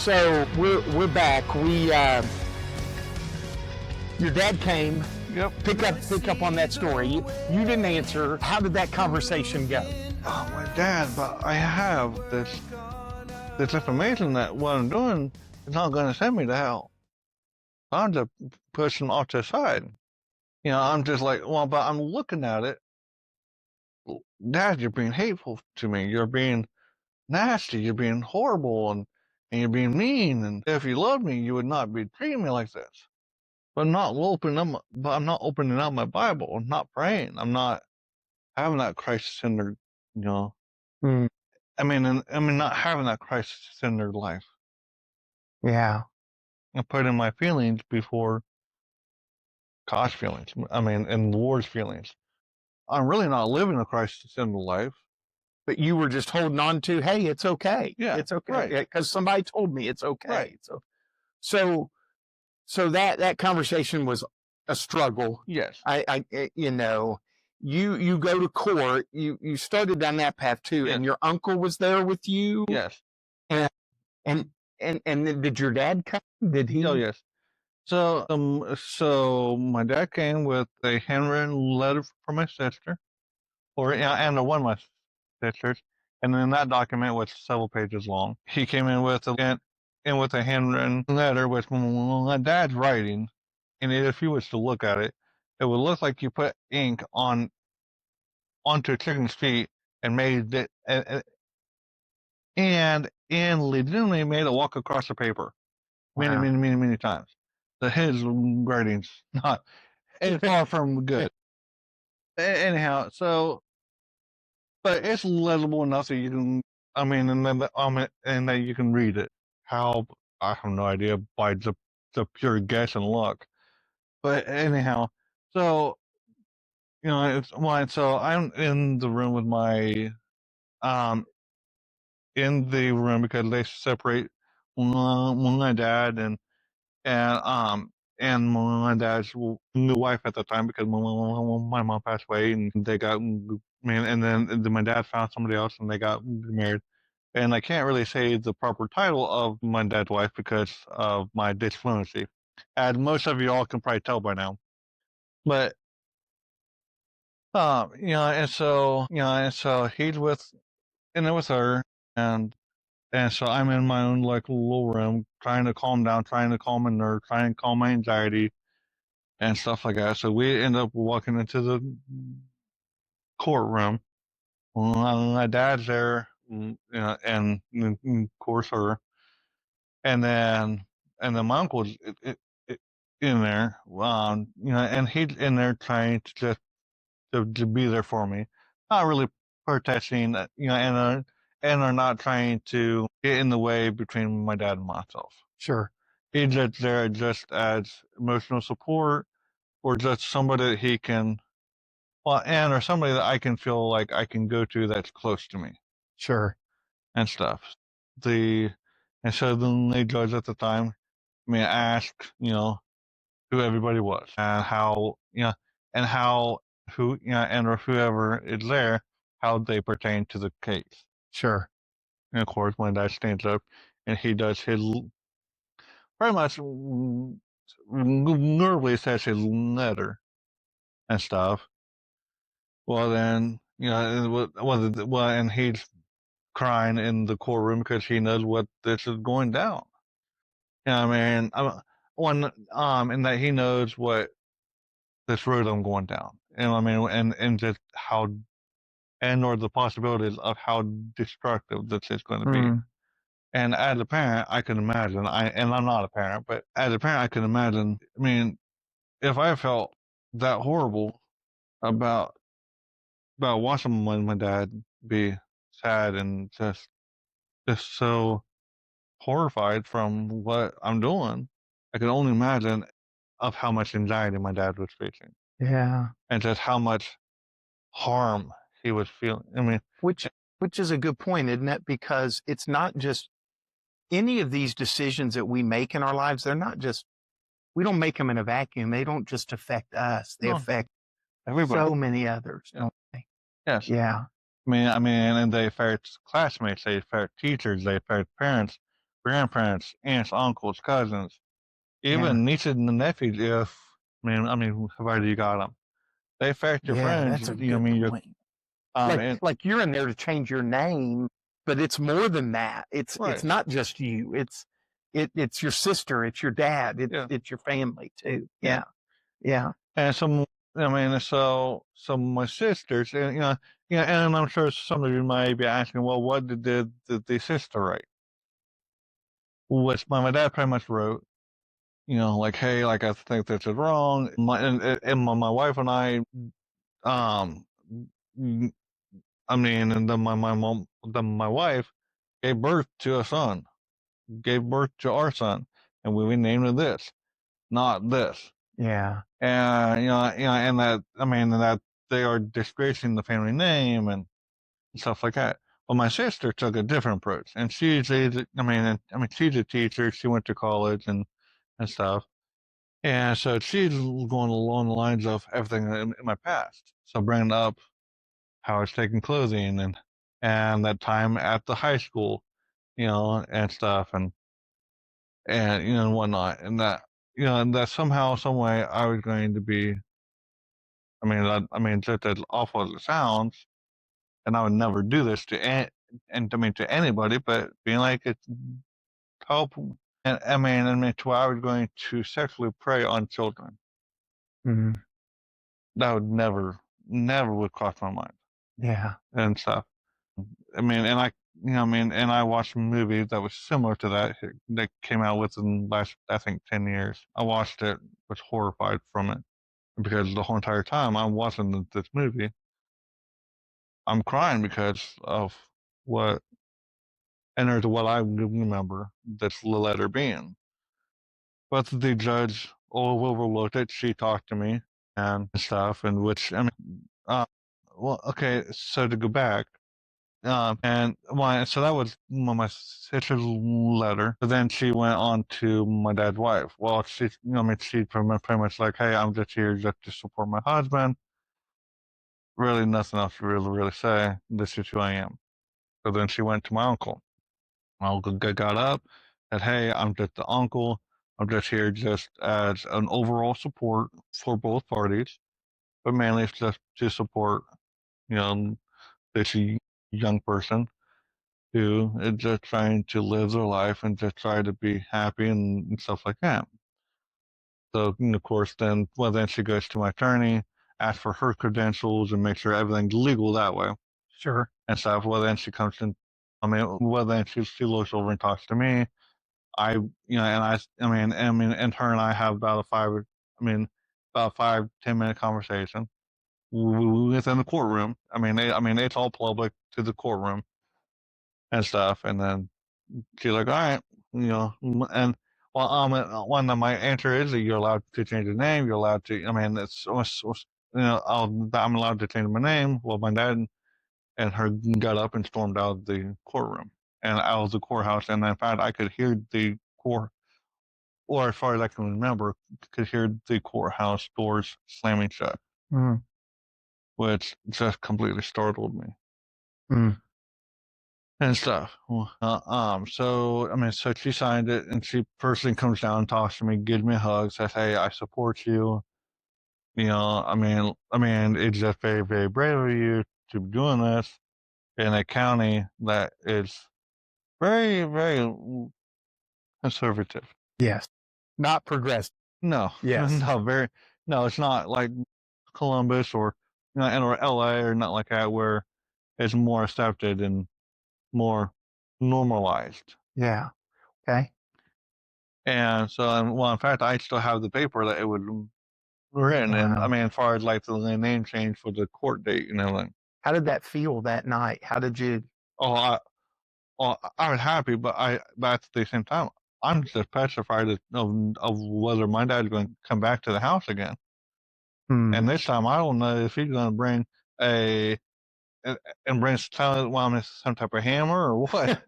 So we're back. Your dad came. Yep. Pick up on that story. You didn't answer. How did that conversation go? Oh, my dad, but I have this information that what I'm doing is not going to send me to hell. I'm just pushing off to the side. You know, I'm just like, well, but I'm looking at it. Dad, you're being hateful to me. You're being nasty. You're being horrible, and you're being mean. And if you loved me, you would not be treating me like this. But I'm not opening up my Bible. I'm not praying. I'm not having that Christ-centered, you know. Mm. Not having that Christ-centered life. Yeah. I'm putting my feelings before God's feelings. And the Lord's feelings. I'm really not living a Christ-centered life. But you were just holding on to, hey, it's okay. Yeah, It's okay. right. Because somebody told me it's okay. Right. So that conversation was a struggle. Yes. You go to court. You started down that path too, Yes. and your uncle was there with you. Yes. And then did your dad come? Did he? Oh, yes. So my dad came with a handwritten letter from my sister, and one of my sisters, and then that document was several pages long. He came in with a handwritten letter with my dad's writing, and if you was to look at it, it would look like you put ink onto a chicken's feet and made it, and legitimately made it walk across the paper many, Wow. many, many, many times. His writing's it's far from good. Anyhow, but it's legible enough that you can, and that you can read it. How, I have no idea, by the pure guess and luck. But anyhow, so, so I'm in the room with in the room because they separate my dad and my dad's new wife at the time, because my mom passed away, and they got married, and then my dad found somebody else and they got married. And I can't really say the proper title of my dad's wife because of my disfluency, as most of you all can probably tell by now. But and so he's with her, and so I'm in my own like little room, trying to calm down, trying to calm my nerves, trying to calm my anxiety and stuff like that. So we end up walking into the courtroom. My dad's there, and of course her, and then my uncle's in there, and he's in there trying to just to be there for me, not really protesting, and are not trying to get in the way between my dad and myself. Sure. He's just there just as emotional support, or just somebody that he can, or somebody that I can feel like I can go to that's close to me. Sure. And stuff. And so then the judge at the time, asked, who everybody was, and how, or whoever is there, how they pertain to the case. Sure. And of course, my dad stands up and he does his, pretty much normally says his letter and stuff. Well, then, and he's crying in the courtroom because he knows what this is going down. And that he knows what this road I'm going down. And just how, or the possibilities of how destructive this is going to be. And as a parent, I can imagine, and I'm not a parent, but as a parent, I can imagine, if I felt that horrible about watching my dad be sad and just so horrified from what I'm doing, I can only imagine of how much anxiety my dad was facing. Yeah. And just how much harm he was feeling. Which is a good point, isn't it? Because it's not just any of these decisions that we make in our lives. They're not just, we don't make them in a vacuum. They don't just affect us. They affect everybody. So many others, don't they? Yes. Yeah. And they affect classmates, they affect teachers, they affect parents, grandparents, aunts, uncles, cousins, Yeah. even nieces and nephews. If however you got them, they affect your Yeah, friends. that's a good point. And Like you're in there to change your name, but it's more than that. It's right, not just you. It's your sister, it's your dad, yeah, it's your family too. yeah. Yeah. And so my sisters, and and I'm sure some of you might be asking, well, what did the sister write? Which my dad pretty much wrote, like, hey, like I think this is wrong. My wife and I, um, and then my mom, then my wife gave birth to a son, gave birth to our son, and we named it this, not this. Yeah. And and that they are disgracing the family name and stuff like that. Well, my sister took a different approach, and she's she's a teacher. She went to college and stuff, and so she's going along the lines of everything in my past. So bringing up how I was taking clothing and that time at the high school, and stuff, and and whatnot, and that and that somehow, some way, I was going to be. Just as awful as it sounds, and I would never do this to anybody, but being like it's help, and to where I was going to sexually prey on children. Hmm. That would never would cross my mind Yeah. and stuff. And I watched a movie that was similar to that came out within the last, I think, 10 years. I watched it, was horrified from it because the whole entire time I'm watching this movie, I'm crying because of what enters what I remember this letter being. But the judge overlooked it. She talked to me and stuff, and well, okay. So to go back, so that was my sister's letter. But then she went on to my dad's wife. Well, she pretty much like, hey, I'm just here just to support my husband. Really, nothing else to really say. This is who I am. So then she went to my uncle. My uncle got up, said, hey, I'm just the uncle. I'm just here just as an overall support for both parties, but mainly it's just to support, you know, this young person who is just trying to live their life and just try to be happy and stuff like that. So, of course, then she goes to my attorney, asks for her credentials and make sure everything's legal that way Sure. and stuff. Well, then she comes in. Then she looks over and talks to me. And her and I have about 5-10 minute conversation within the courtroom. It's all public to the courtroom and stuff. And then she's like, all right, and one of my answer is that you're allowed to change the name. You're allowed to. I'm allowed to change my name. Well, my dad and her got up and stormed out of the courtroom and out of the courthouse. And in fact, I could hear the court, or as far as I can remember, could hear the courthouse doors slamming shut, Mm. which just completely startled me Mm. and stuff. So she signed it, and she personally comes down, talks to me, gives me a hug, says, "Hey, I support you." It's just very, very brave of you to be doing this in a county that is very, very conservative. Yes. Not progressive. No, Yes. no, it's not like Columbus or or LA or not like that where it's more accepted and more normalized. Yeah. Okay. And so, well, in fact, I still have the paper that it would written, and Wow. as far as like the name change for the court date and everything. How did that feel that night? How did you? Oh, I was happy, but at the same time, I'm just petrified of whether my dad's going to come back to the house again. Hmm. And this time, I don't know if he's going to bring a and bring some type of hammer or what,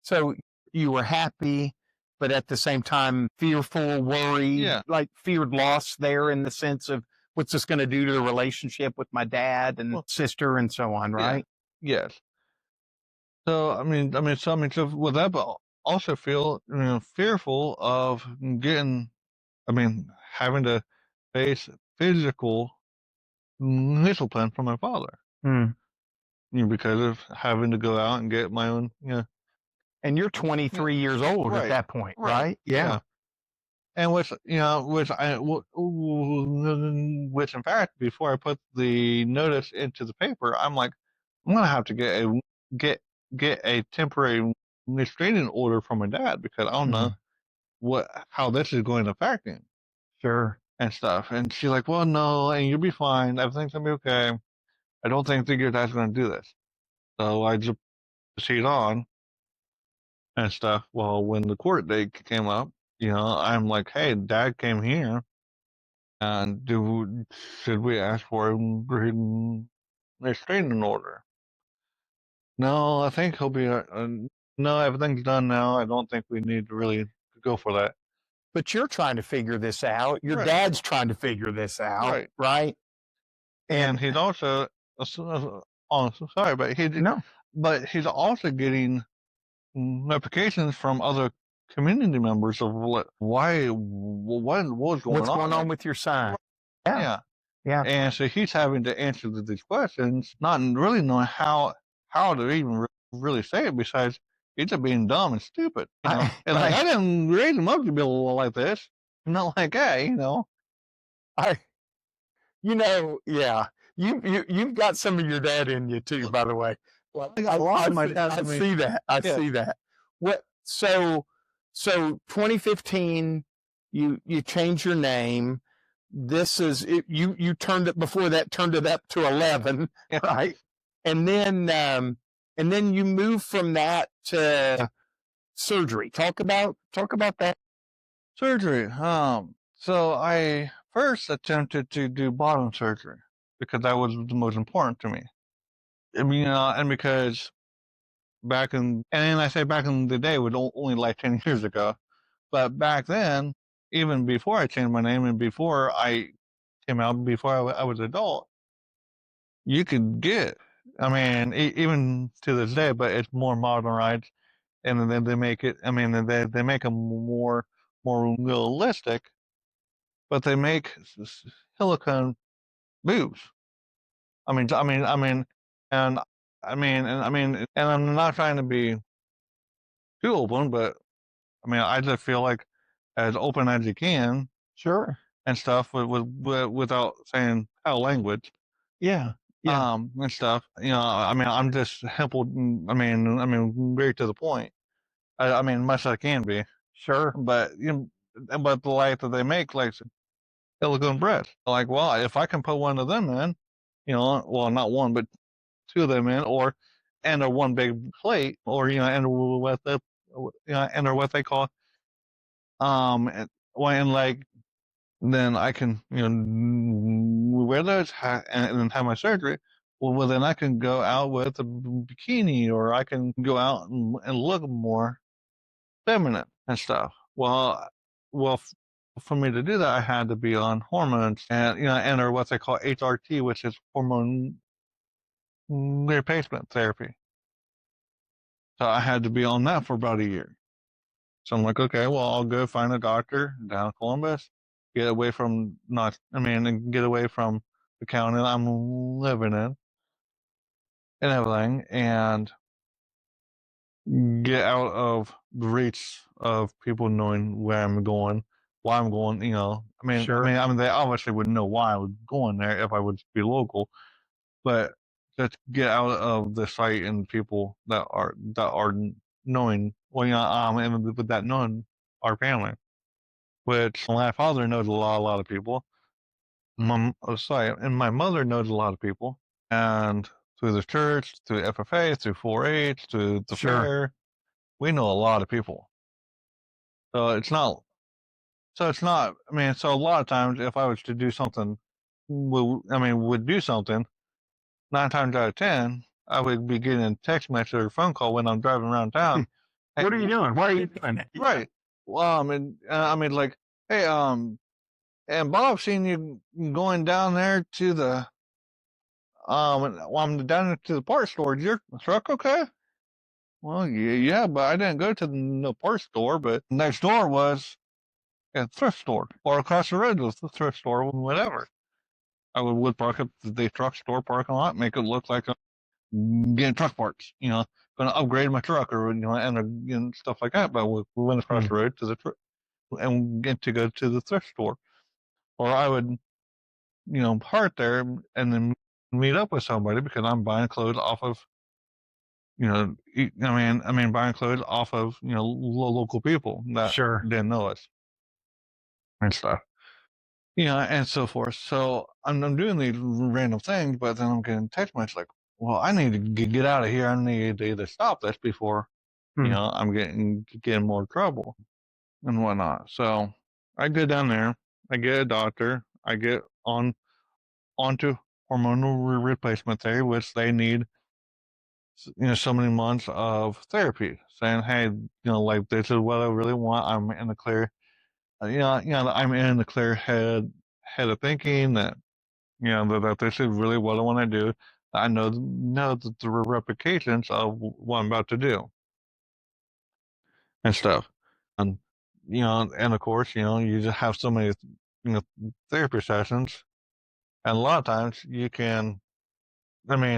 So you were happy, but at the same time fearful, worried, Yeah. like feared loss there in the sense of what's this going to do to the relationship with my dad and sister and so on, right? Yes. So so with that, also feel fearful of having to face physical discipline from my father. Mm. Because of having to go out and get my own, And you're 23 years old at right, that point, right, right? Yeah. And which in fact, before I put the notice into the paper, I'm like, I'm gonna have to get get a temporary restraining order from my dad because I don't know how this is going to affect him Sure. and stuff. And she's like, well, no, and you'll be fine. Everything's gonna be okay. I don't think that your dad's gonna do this. So I just proceed on and stuff. Well, when the court date came up, I'm like, hey, dad came here, and should we ask for a restraining order? No, I think he'll be. No, everything's done now. I don't think we need to really go for that. But you're trying to figure this out. Your Right. dad's trying to figure this out, right? And he's also sorry, but he's also getting notifications from other community members of what was going what's going on with your son. Yeah. And so he's having to answer these questions, not really knowing how to even really say it. Besides, he's just being dumb and stupid. And I didn't raise him up to be like this. Not like that, Yeah. You've got some of your dad in you too, by the way. Well, I see that. I see that. So 2015, you changed your name. This is it, you turned it before that turned it up to 11, right? And then you move from that to surgery. Talk about that. Surgery. So I first attempted to do bottom surgery because that was the most important to me. And because I say back in the day, it was only like 10 years ago. But back then, even before I changed my name and before I came out, before I was adult, you could get, even to this day, but it's more modernized. And then they make it, they make them more realistic, but they make silicone boobs. And I'm not trying to be too open, but I just feel like as open as you can, Sure. and stuff without saying foul language. Yeah. And stuff. I'm just simple. Very to the point. Much as I can be. Sure. But but the light that they make, like silicone breasts. Like, well, if I can put one of them in, well, not one, but two of them in, and a one big plate, or and what they call, and like, then I can wear those and then have my surgery. Well, then I can go out with a bikini, or I can go out and look more feminine and stuff. Well, for me to do that, I had to be on hormones and or what they call HRT, which is hormone replacement therapy. So I had to be on that for about a year. So I'm like, okay, well, I'll go find a doctor down in Columbus, get away from get away from the county I'm living in and everything, and get out of the reach of people knowing where I'm going, why I'm going. Sure. They obviously would know why I was going there if I would be local, but just get out of the sight and people that are knowing. Well, and with that knowing our family, which my father knows a lot of people. And my mother knows a lot of people, and through the church, through FFA, through 4-H, through the fair, we know a lot of people. So it's not. So a lot of times, if I was to do something, would do something, 9 times out of 10, I would be getting a text message or a phone call when I'm driving around town. What are you doing? Why are you doing that? Right. Well, like, hey, and Bob seen you going down there to the I'm down to the parts store. Is your truck okay? well, yeah, but I didn't go to no parts store, but next door was a thrift store, or across the road was the thrift store, whatever. I would park up the truck store parking lot, make it look like I'm getting truck parts, going to upgrade my truck or, and stuff like that. But we went across the road to the and get to go to the thrift store, or I would, park there and then meet up with somebody because I'm buying clothes off of, buying clothes off of, local people that Sure. didn't know us and stuff, and so forth. So I'm doing these random things, but then I'm getting text messages like, well, I need to get out of here. I need to either stop this before, I'm getting more trouble and whatnot. So I go down there, I get a doctor, I get onto hormonal replacement therapy, which they need, so many months of therapy, saying, hey, like this is what I really want. I'm in the clear, I'm in the clear head of thinking that, that this is really what I want to do. I know the repercussions of what I'm about to do and stuff. And, and of course, you just have so many, therapy sessions. And a lot of times you can,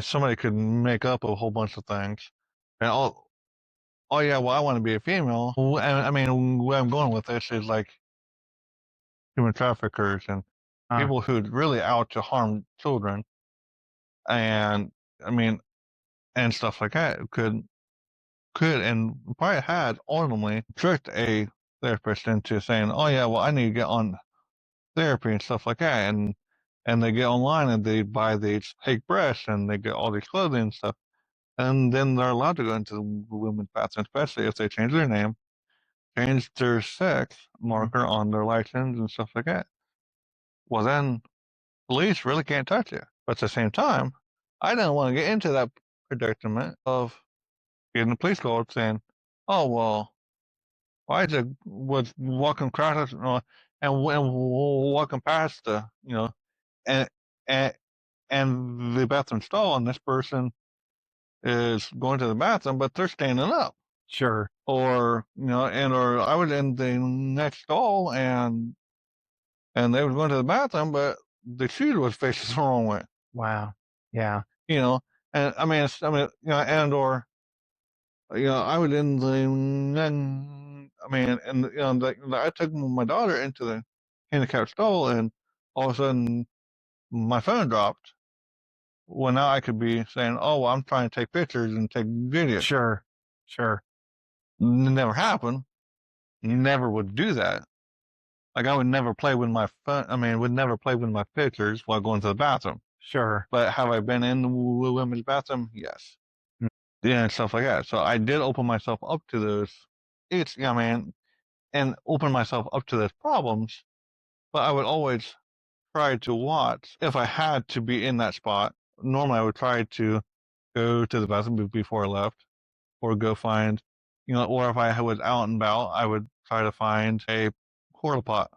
somebody could make up a whole bunch of things. And oh yeah, well, I want to be a female. And where I'm going with this is like human traffickers and people who really out to harm children. And, I mean, and stuff like that could and probably had ultimately tricked a therapist into saying, "Oh yeah, well I need to get on therapy and stuff like that," and they get online and they buy these fake breasts and they get all these clothing and stuff, and then they're allowed to go into the women's bathroom, especially if they change their name, change their sex marker on their license and stuff like that. Well, then police really can't touch you. But at the same time, I didn't want to get into that predicament of getting the police called saying, "Oh well, why is it was walking across and walking past the and and and the bathroom stall, and this person is going to the bathroom, but they're standing up." Sure. Or or I was in the next stall and they were going to the bathroom, but the shoe was facing the wrong way. Wow. Yeah. And and or I was in the, and I took my daughter into the handicapped stall, and all of a sudden my phone dropped. Well, now I could be saying, "Oh, well, I'm trying to take pictures and take videos." Sure. Sure. Never happened. Never would do that. Like I would never play with my phone. Would never play with my pictures while going to the bathroom. Sure. But have I been in the women's bathroom? Yes. Yeah, and stuff like that. So I did open myself up to those. It's and open myself up to those problems. But I would always try to watch if I had to be in that spot. Normally, I would try to go to the bathroom before I left, or go find, or if I was out and about, I would try to find a porta pot.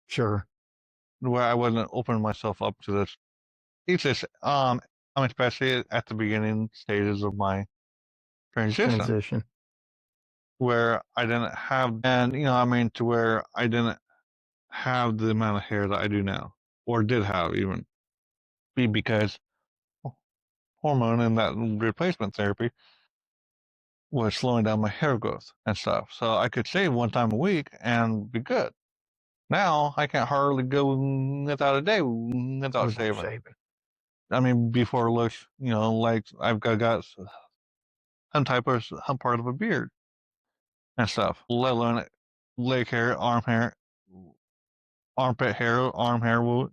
Sure. Where I wasn't opening myself up to this. It's just, especially at the beginning stages of my transition. Where I didn't have, and to where I didn't have the amount of hair that I do now, or did have even, because hormone and that replacement therapy was slowing down my hair growth and stuff. So I could shave one time a week and be good. Now I can't hardly go without a day without shaving. Before it looks, like I've got some part of a beard and stuff, let alone leg hair, armpit hair, arm hair,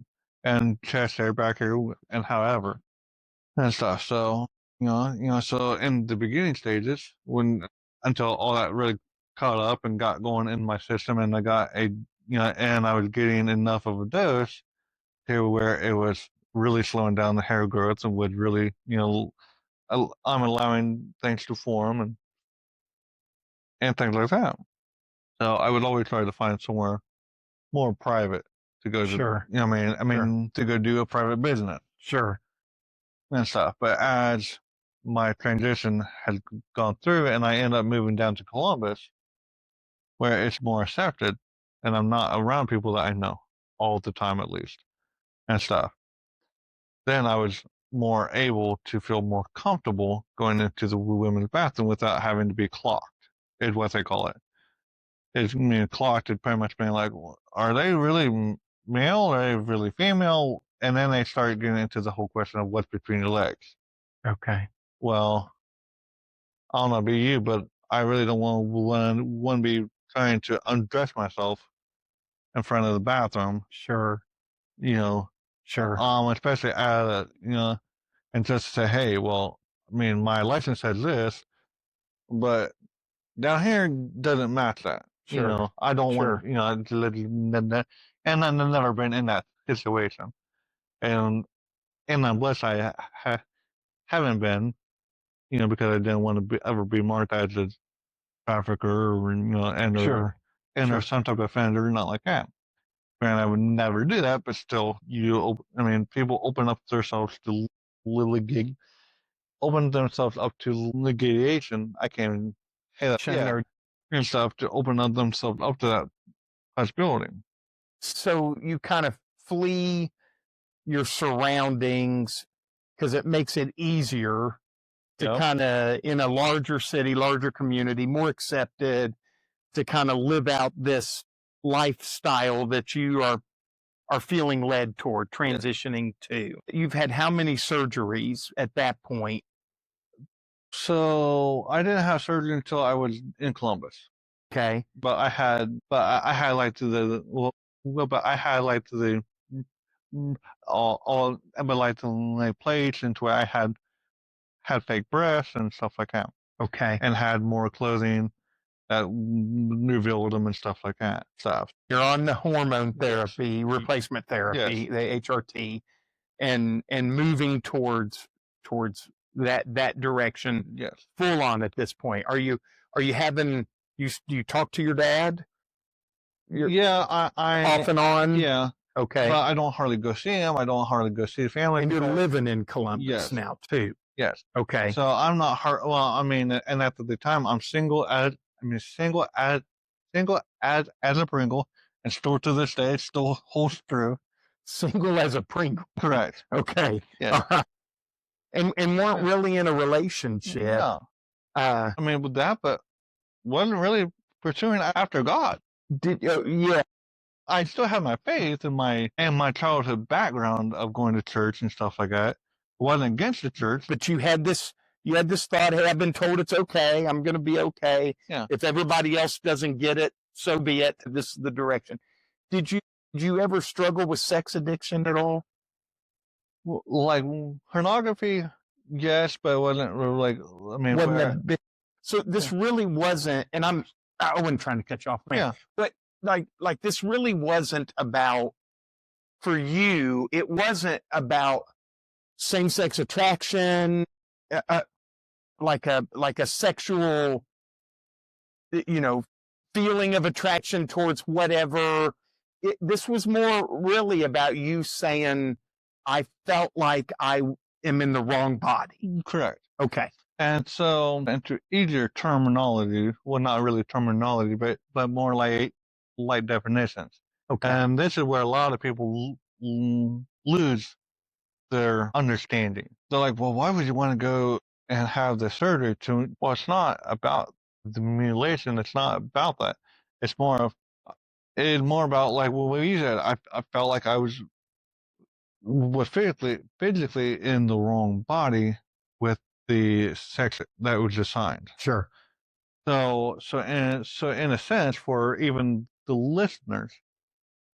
and chest hair, back hair, and however and stuff. So so in the beginning stages, until all that really caught up and got going in my system, and I got and I was getting enough of a dose to where it was really slowing down the hair growth and would really, I'm allowing things to form and things like that. So I would always try to find somewhere more private to go to. Sure. To go do a private business. Sure. And stuff. But as my transition had gone through, and I ended up moving down to Columbus, where it's more accepted, and I'm not around people that I know all the time, at least, and stuff. Then I was more able to feel more comfortable going into the women's bathroom without having to be clocked, is what they call it. It's clocked, it pretty much being like, are they really male or are they really female? And then they start getting into the whole question of what's between your legs. Okay. Well, I don't know about you, but I really don't want to be trying to undress myself in front of the bathroom. Sure. Sure. Especially and just say, hey, well, my license says this, but down here doesn't match that. Sure. I don't Sure. want, and I've never been in that situation, and I'm blessed I haven't been, because I didn't want to ever be marked as a trafficker or Sure. or some type of offender, not like that. And I would never do that, but still, people open up themselves to litigation, open themselves up to litigation. I can't even say that. Yeah, and stuff to open up themselves up to that possibility. So you kind of flee your surroundings because it makes it easier to Yep. kind of, in a larger city, larger community, more accepted, to kind of live out this lifestyle that you are feeling led toward transitioning to. You've had how many surgeries at that point? So I didn't have surgery until I was in Columbus. Okay. But I highlighted the all but like the plates into where I had fake breasts and stuff like that. Okay. And had more clothing that revealed them and stuff like that. Stuff. You're on the hormone therapy, replacement therapy, Yes. the HRT, and moving towards that direction. Yes. Full on at this point. Are you having you talk to your dad? Yeah, I Off and on. Yeah. Okay. But I don't hardly go see him. I don't hardly go see the family. And you're living in Columbus now too. Yes. Okay. So I'm not hard. Well, and at the time I'm single as a Pringle, and still to this day it still holds true. Single as a Pringle. Correct. Okay. Yeah. And weren't really in a relationship. No. With that, but wasn't really pursuing after God. Yeah. I still have my faith and my childhood background of going to church and stuff like that. Wasn't against the church. But you had this thought, hey, I've been told it's okay. I'm going to be okay. Yeah. If everybody else doesn't get it, so be it. This is the direction. Did you ever struggle with sex addiction at all? Like pornography, yes, but it wasn't really wasn't a big. So this really wasn't, and I wasn't trying to cut you off, man. Yeah. But like this really wasn't about, for you, it wasn't about same-sex attraction, like a sexual, feeling of attraction towards whatever. This was more really about you saying, I felt like I am in the wrong body. Correct. Okay. And so, into easier terminology, well, not really terminology, but more like definitions. Okay. And this is where a lot of people lose their understanding. They're like, well, why would you want to go and have the surgery? Well, it's not about the mutilation. It's not about that. It's more about like what you said. I felt like I was physically in the wrong body with the sex that was assigned. Sure. So in a sense, for even the listeners,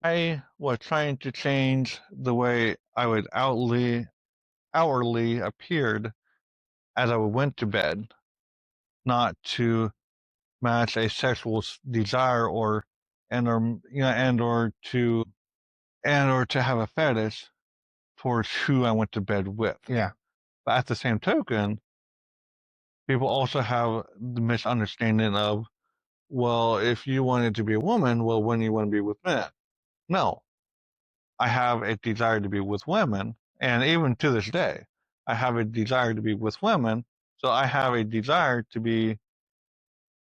I was trying to change the way I would outwardly appeared as I went to bed, not to match a sexual desire or to have a fetish towards who I went to bed with. Yeah. But at the same token, people also have the misunderstanding of, well, if you wanted to be a woman, well, when you want to be with men? No. I have a desire to be with women, and even to this day, I have a desire to be with women, So I have a desire to be,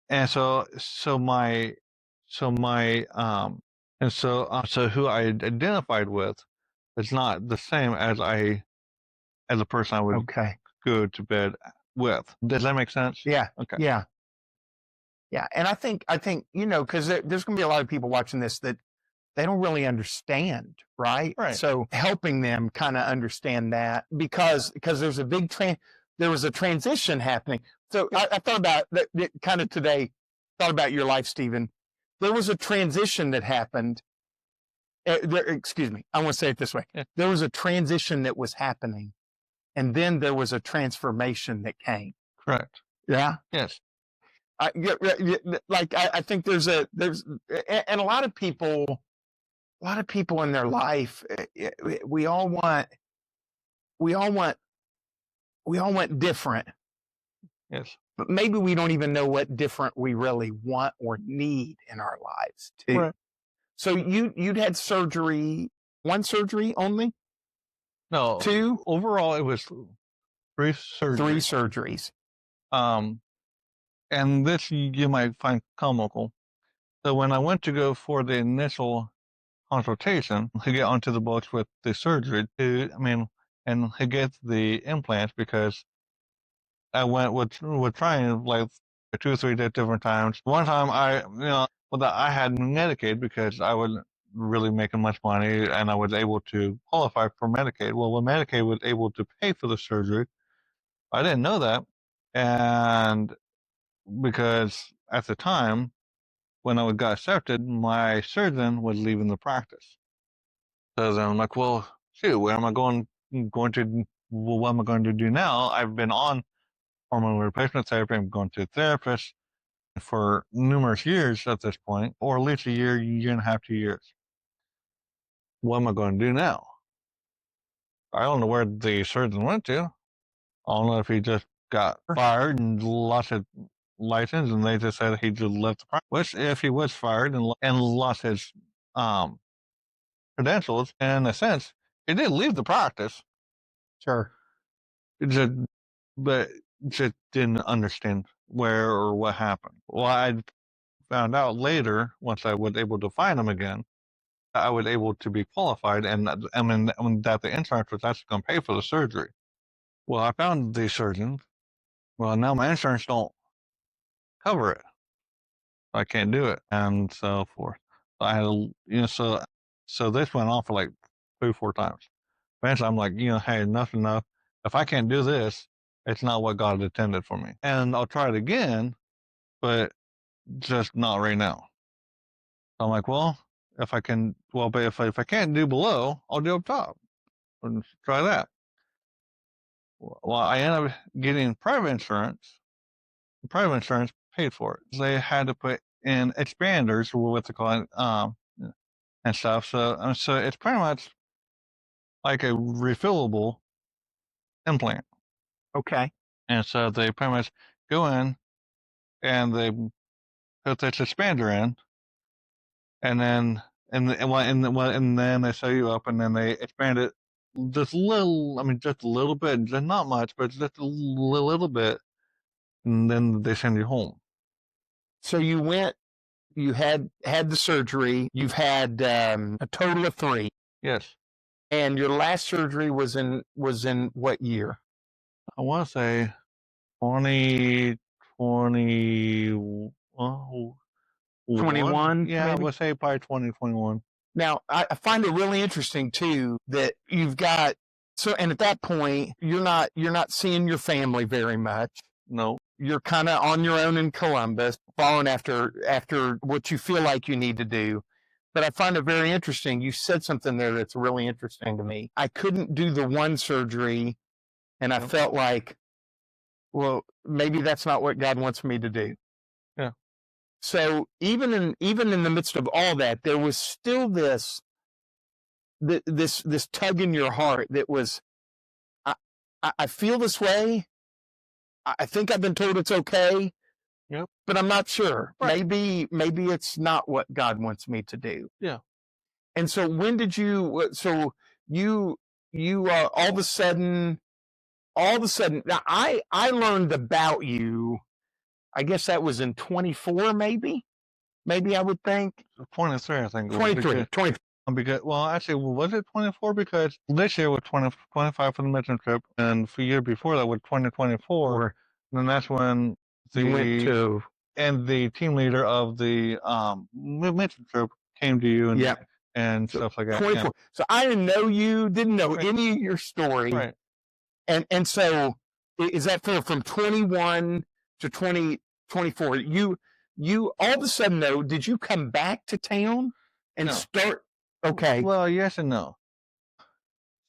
and so who I identified with is not the same as a person I would Okay. go to bed with. Does that make sense? Yeah. Okay. Yeah. Yeah. And I think, because there's going to be a lot of people watching this that they don't really understand, right? Right. So helping them kind of understand that because there's a big there was a transition happening. So I thought about that kind of today, thought about your life, Steven. There was a transition that happened. Excuse me. I want to say it this way. Yeah. There was a transition that was happening, and then there was a transformation that came. Correct. Yeah. Yes. I think there's and a lot of people in their life, we all want different, Yes. but maybe we don't even know what different we really want or need in our lives too. Right. So you'd had surgery, one surgery only? No. Two? Overall, it was 3 surgeries. 3 surgeries. And this you might find comical. So when I went to go for the initial consultation to get onto the books with the surgery, and to get the implants, because I went with trying like 2 or 3 different times. One time I had Medicaid because I wasn't really making much money and I was able to qualify for Medicaid. Well, when Medicaid was able to pay for the surgery, I didn't know that. And because at the time when I got accepted, my surgeon was leaving the practice. So then I'm like, well, shoot, what am I going to do now? I've been on hormone replacement therapy. I'm going to a therapist for numerous years at this point, or at least a year and a half, 2 years. What am I going to do now? I don't know where the surgeon went to. I don't know if he just got fired and lost his license, and they just said he just left the practice. Which, if he was fired and lost his credentials, in a sense, he did leave the practice. Sure. But just didn't understand where or what happened. Well, I found out later, once I was able to find him again, I was able to be qualified, and that the insurance was actually going to pay for the surgery. Well, I found the surgeon. Well, now my insurance don't cover it. I can't do it, and so forth. I had, so this went on for like 3 or 4 times. Eventually, I'm like, hey, enough's enough. If I can't do this, it's not what God intended for me. And I'll try it again, but just not right now. So I'm like, well, if I can't do below, I'll do up top. And try that. Well, I ended up getting private insurance. Private insurance paid for it. They had to put in expanders, what they call it, and stuff. So it's pretty much like a refillable implant. Okay. And so they pretty much go in and they put this expander in, and then and then they sew you up, and then they expand it just a little bit, just not much, but just a little bit, and then they send you home. So you had the surgery. You've had a total of 3. Yes. And your last surgery was in what year? I want to say 2020. 21? Yeah, maybe? I would say probably 2021. Now, I find it really interesting too that you've got and at that point you're not seeing your family very much. No. You're kind of on your own in Columbus, following after what you feel like you need to do. But I find it very interesting. You said something there that's really interesting to me. I couldn't do the one surgery, and I felt like, well, maybe that's not what God wants me to do. Yeah. So even in the midst of all that, there was still this tug in your heart that was, I feel this way. I think I've been told it's okay. Yep. But I'm not sure. Right. Maybe it's not what God wants me to do. Yeah. And so when did you? So you all of a sudden, all of a sudden, now I learned about you. I guess that was in 24, maybe I would think 23, I think. 23, 23. Because, well, actually, was it 24? Because this year was 25 for the mission trip, and the year before that was 2024. And that's when You went to the team leader of the mission trip came to you and Yeah. and stuff like that. 24. Yeah. So I didn't know you, didn't know Right. any of your story. Right. And so is that from 21 to 2024? You all of a sudden though, did you come back to town and No. start? Okay. Well, yes and no.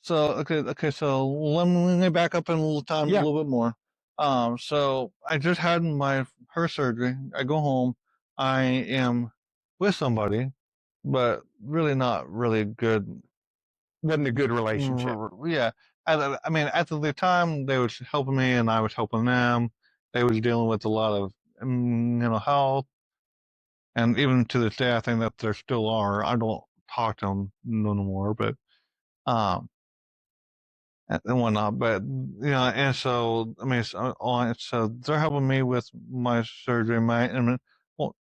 So okay. So let me back up in a little time, Yeah. a little bit more. So I just had her surgery. I go home. I am with somebody, but really not really good. Wasn't a good relationship. Yeah. I mean, at the time they was helping me and I was helping them. They was dealing with a lot of mental health, and even to this day, I think that there still are. I don't talk to them no more, but um and whatnot. But and so I mean, so they're helping me with my surgery, well,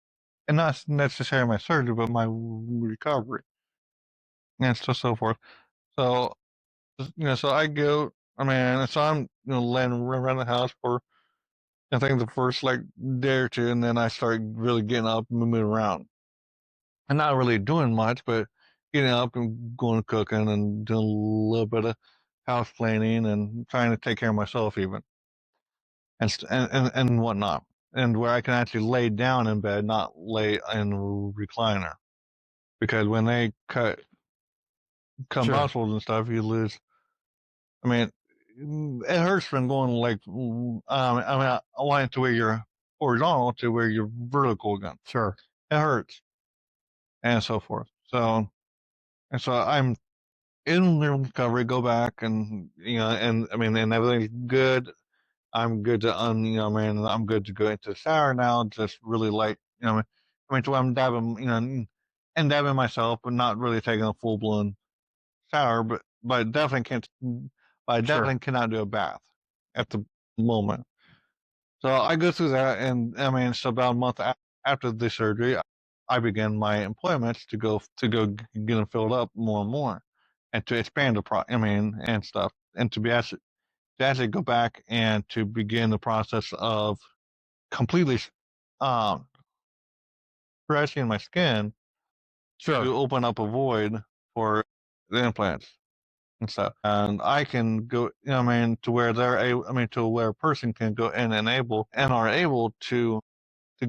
and not necessarily my surgery, but my recovery, and so forth. So so I go. I mean, so I'm laying around the house for I think the first like day or two, and then I start really getting up and moving around, and not really doing much, but getting up and going cooking and doing a little bit of house cleaning and trying to take care of myself even. And whatnot, and where I can actually lay down in bed, not lay in a recliner, because when they cut Sure. muscles and stuff, you lose. I mean, it hurts from going like I mean, I want it to where you're horizontal to where you're vertical again. Sure. It hurts, and so forth. So I'm in recovery. Go back and and I mean, and everything's good. I'm good to I'm good to go into the shower now. Just really light, I mean, to where I'm dabbing, and dabbing myself, but not really taking a full blown shower. But I definitely can't. But I definitely cannot do a bath at the moment. So I go through that, and I mean, so about a month after the surgery, I began my employments to go get them filled up more and more, and to expand I mean, and stuff, and to actually go back and to begin the process of completely stretching my skin to open up a void for the implants and stuff. And I can go, I mean, to where they're able, I mean, to where a person can go in and are able to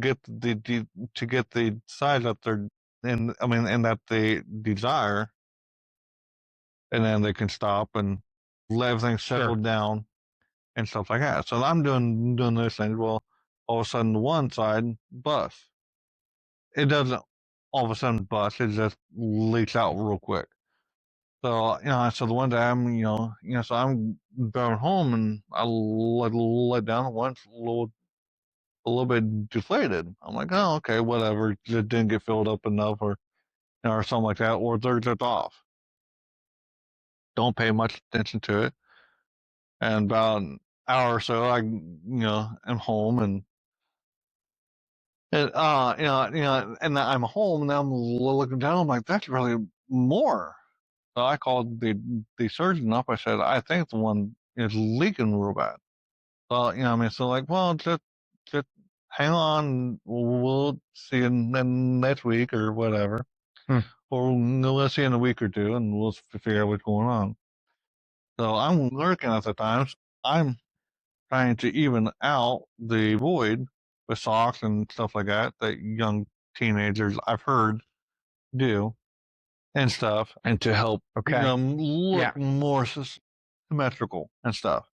get to get the size that they're in, I mean, and that they desire, and then they can stop and let everything settle down and stuff like that. So I'm doing those things. Well, all of a sudden, the one side busts. It doesn't all of a sudden bust. It just leaks out real quick. So so the one day so I'm going home and I let down once a little bit deflated. I'm like, oh, okay, whatever. It didn't get filled up enough, or something like that, or they're just off. Don't pay much attention to it. And about an hour or so, I am home and and I'm home and I'm looking down. I'm like, that's really more. So I called the surgeon up. I said, I think the one is leaking real bad. So I mean, so like, well, just hang on. We'll see you next week or whatever, or we'll see you in a week or two, and we'll figure out what's going on. So I'm working at the time. So I'm trying to even out the void with socks and stuff like that young teenagers I've heard do and stuff, and to help look more symmetrical and stuff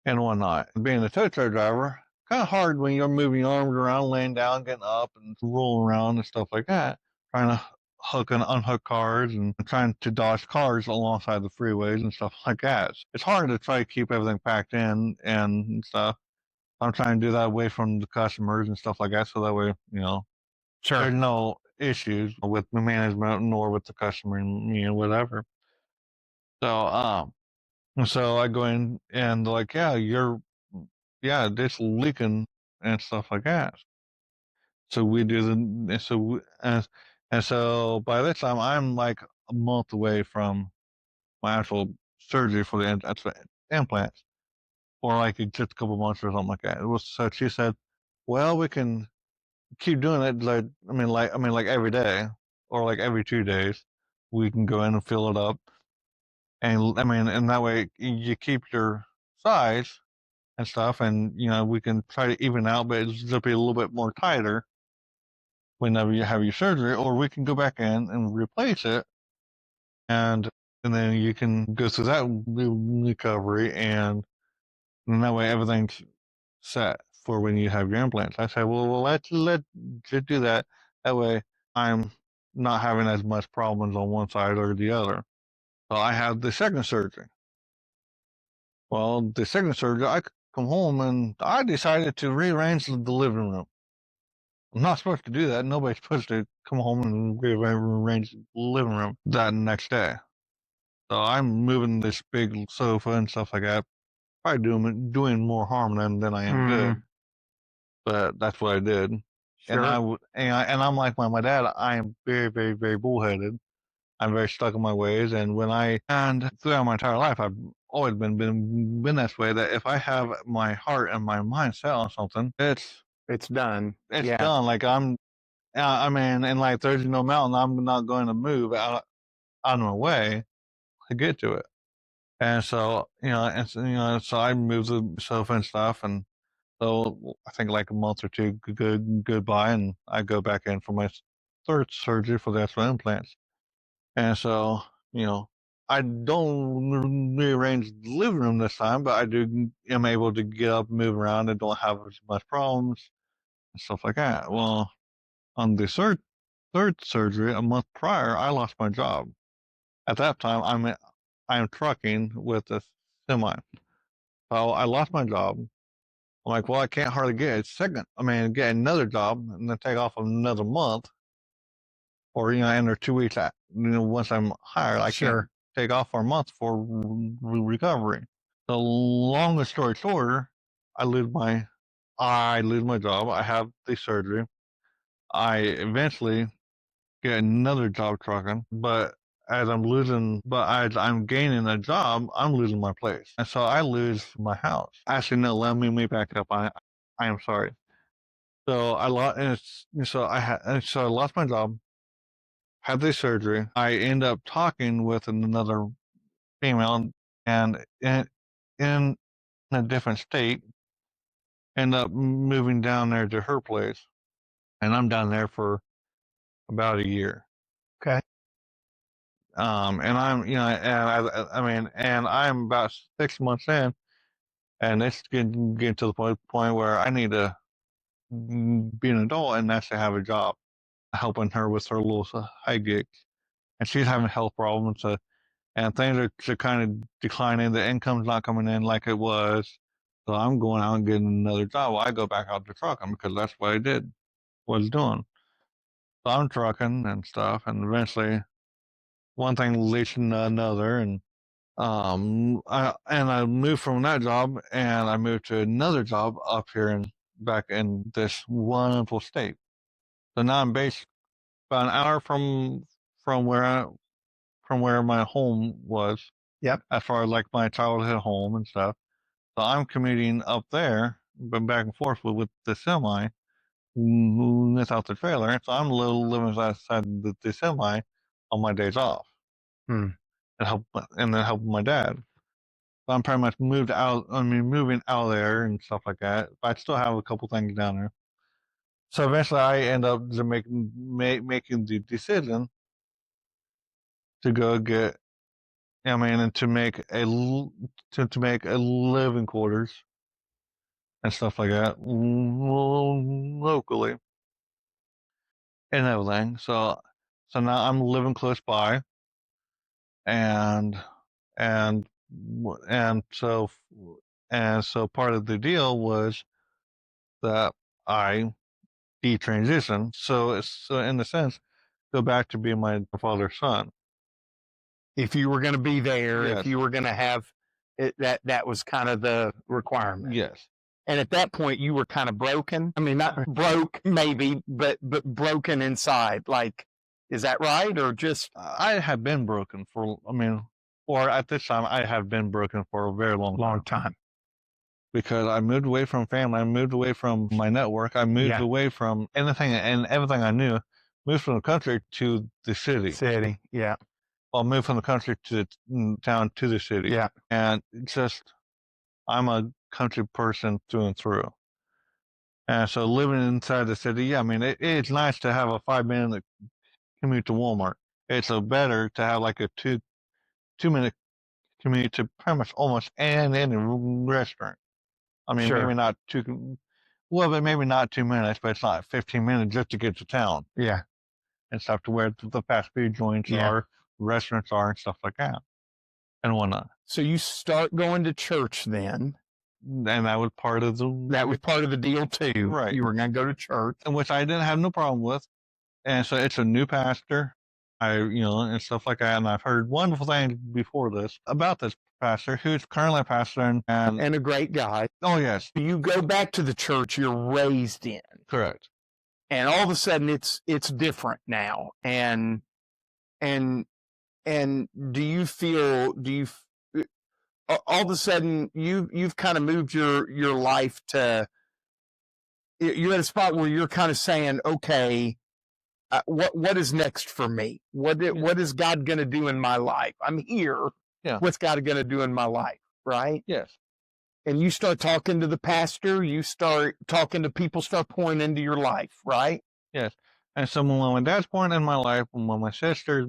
and whatnot. Being a tow truck driver, kind of hard when you're moving your arms around, laying down, getting up, and rolling around and stuff like that, trying to hook and unhook cars and trying to dodge cars alongside the freeways and stuff like that. It's hard to try to keep everything packed in and stuff. I'm trying to do that away from the customers and stuff like that, so that way, there's no issues with the management nor with the customer and whatever. So And so I go in and they're like, yeah, it's leaking and stuff like that. So we do the, so, and so by this time I'm like a month away from my actual surgery for that's the implants, or like just a couple months or something like that. It was, so she said, well, we can keep doing it. Like, like every day or like every 2 days, we can go in and fill it up. And and that way you keep your size and stuff, and we can try to even out, but it's just be a little bit more tighter whenever you have your surgery, or we can go back in and replace it, and then you can go through that recovery, and that way everything's set for when you have your implants. I said, well, let's just do that. That way I'm not having as much problems on one side or the other. So I had the second surgery. Well, the second surgery, I come home and I decided to rearrange the living room. I'm not supposed to do that. Nobody's supposed to come home and rearrange the living room that next day. So I'm moving this big sofa and stuff like that. Probably doing more harm than I am good. But that's what I did. Sure. And I'm like my dad. I am very, very, very bullheaded. I'm very stuck in my ways, and throughout my entire life, I've always been this way. That if I have my heart and my mind set on something, It's done. it's Yeah. done. Like and like there's no mountain I'm not going to move out of my way to get to it. And so so I moved the sofa and stuff, and so I think like a month or two goodbye, and I go back in for my third surgery for the actual implants. And so, I don't rearrange the living room this time, but I am able to get up and move around and don't have as much problems and stuff like that. Well, on the third surgery, a month prior, I lost my job. At that time, I'm trucking with a semi. So I lost my job. I'm like, well, I can't hardly get get another job and then take off another month, or under 2 weeks. Once I'm hired, I can't take off for a month for recovery. The longest story shorter, I lose my job. I have the surgery. I eventually get another job trucking, but as I'm gaining a job, I'm losing my place, and so I lose my house. Actually, no, let me back up. I am sorry. So I lost, so I lost my job, had the surgery. I end up talking with another female, and in a different state, end up moving down there to her place, and I'm down there for about a year. Okay. And I'm, and I'm about 6 months in, and it's getting to the point where I need to be an adult and actually have a job, helping her with her little side gigs, and she's having health problems. And things are kind of declining. The income's not coming in like it was. So I'm going out and getting another job. Well, I go back out to trucking because that's what I was doing. So I'm trucking and stuff, and eventually one thing leads to another, and I moved from that job, and I moved to another job up here and back in this wonderful state. So now I'm based about an hour from where from where my home was. Yep. As far as like my childhood home and stuff. So I'm commuting up there, but back and forth with the semi without the trailer. So I'm living outside the semi on my days off, Hmm. and then helping my dad. So I'm pretty much moving out of there and stuff like that. But I still have a couple things down there. So eventually, I end up making the decision to go get, and to make to make a living quarters and stuff like that locally and everything. So now I'm living close by, and and and so part of the deal was that I detransition. So in a sense, go back to being my father's son. If you were going to be there, Yes. if you were going to have that was kind of the requirement. Yes. And at that point, you were kind of broken. I mean, not broke, maybe, but broken inside. Like, is that right, or just? I have been broken or at this time, I have been broken for a very long time. Because I moved away from family. I moved away from my network. I moved away from anything and everything I knew. Moved from the country to the city. Yeah. Well, moved from the country to the town to the city. Yeah. And I'm a country person through and through. And so living inside the city, yeah, I mean, it's nice to have a 5-minute commute to Walmart. It's better to have like a 2-minute commute to pretty much almost any restaurant. I mean, maybe not but maybe not 2 minutes, but it's not 15 minutes just to get to town. Yeah. And stuff to where the fast food joints are, restaurants are, and stuff like that, and whatnot. So you start going to church then. And that was part of the deal too. Right. You were going to go to church. Which I didn't have no problem with. And so it's a new pastor, and stuff like that. And I've heard wonderful things before this about this pastor, who's currently a pastor and a great guy. Oh, yes. You go back to the church you're raised in. Correct. And all of a sudden it's different now. And do you feel, all of a sudden you've kind of moved your life to, you're at a spot where you're kind of saying, okay, what is next for me? What is God going to do in my life? I'm here. Yeah. What's God going to do in my life? Right. Yes. And you start talking to the pastor, you start talking to people, start pouring into your life, right? Yes. And so when my dad's pouring in my life, when my sisters,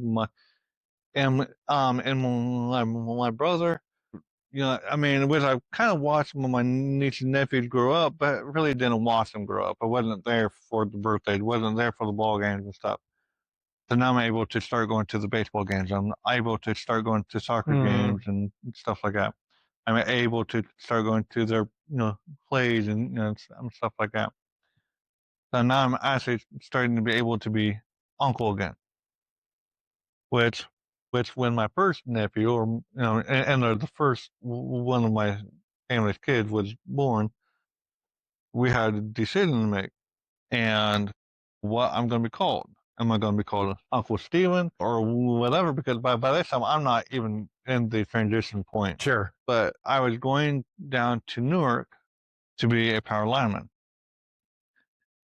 and my brother, I mean, which I kind of watched when my niece and nephews grow up, but really didn't watch them grow up. I wasn't there for the birthdays, wasn't there for the ball games and stuff. So now I'm able to start going to the baseball games. I'm able to start going to soccer games and stuff like that. I'm able to start going to their, plays and, stuff like that. So now I'm actually starting to be able to be uncle again. Which when my first nephew, or, and the first one of my family's kids was born, we had a decision to make. And what I'm going to be called. Am I going to be called Uncle Steven or whatever? Because by this time, I'm not even in the transition point. Sure. But I was going down to Newark to be a power lineman.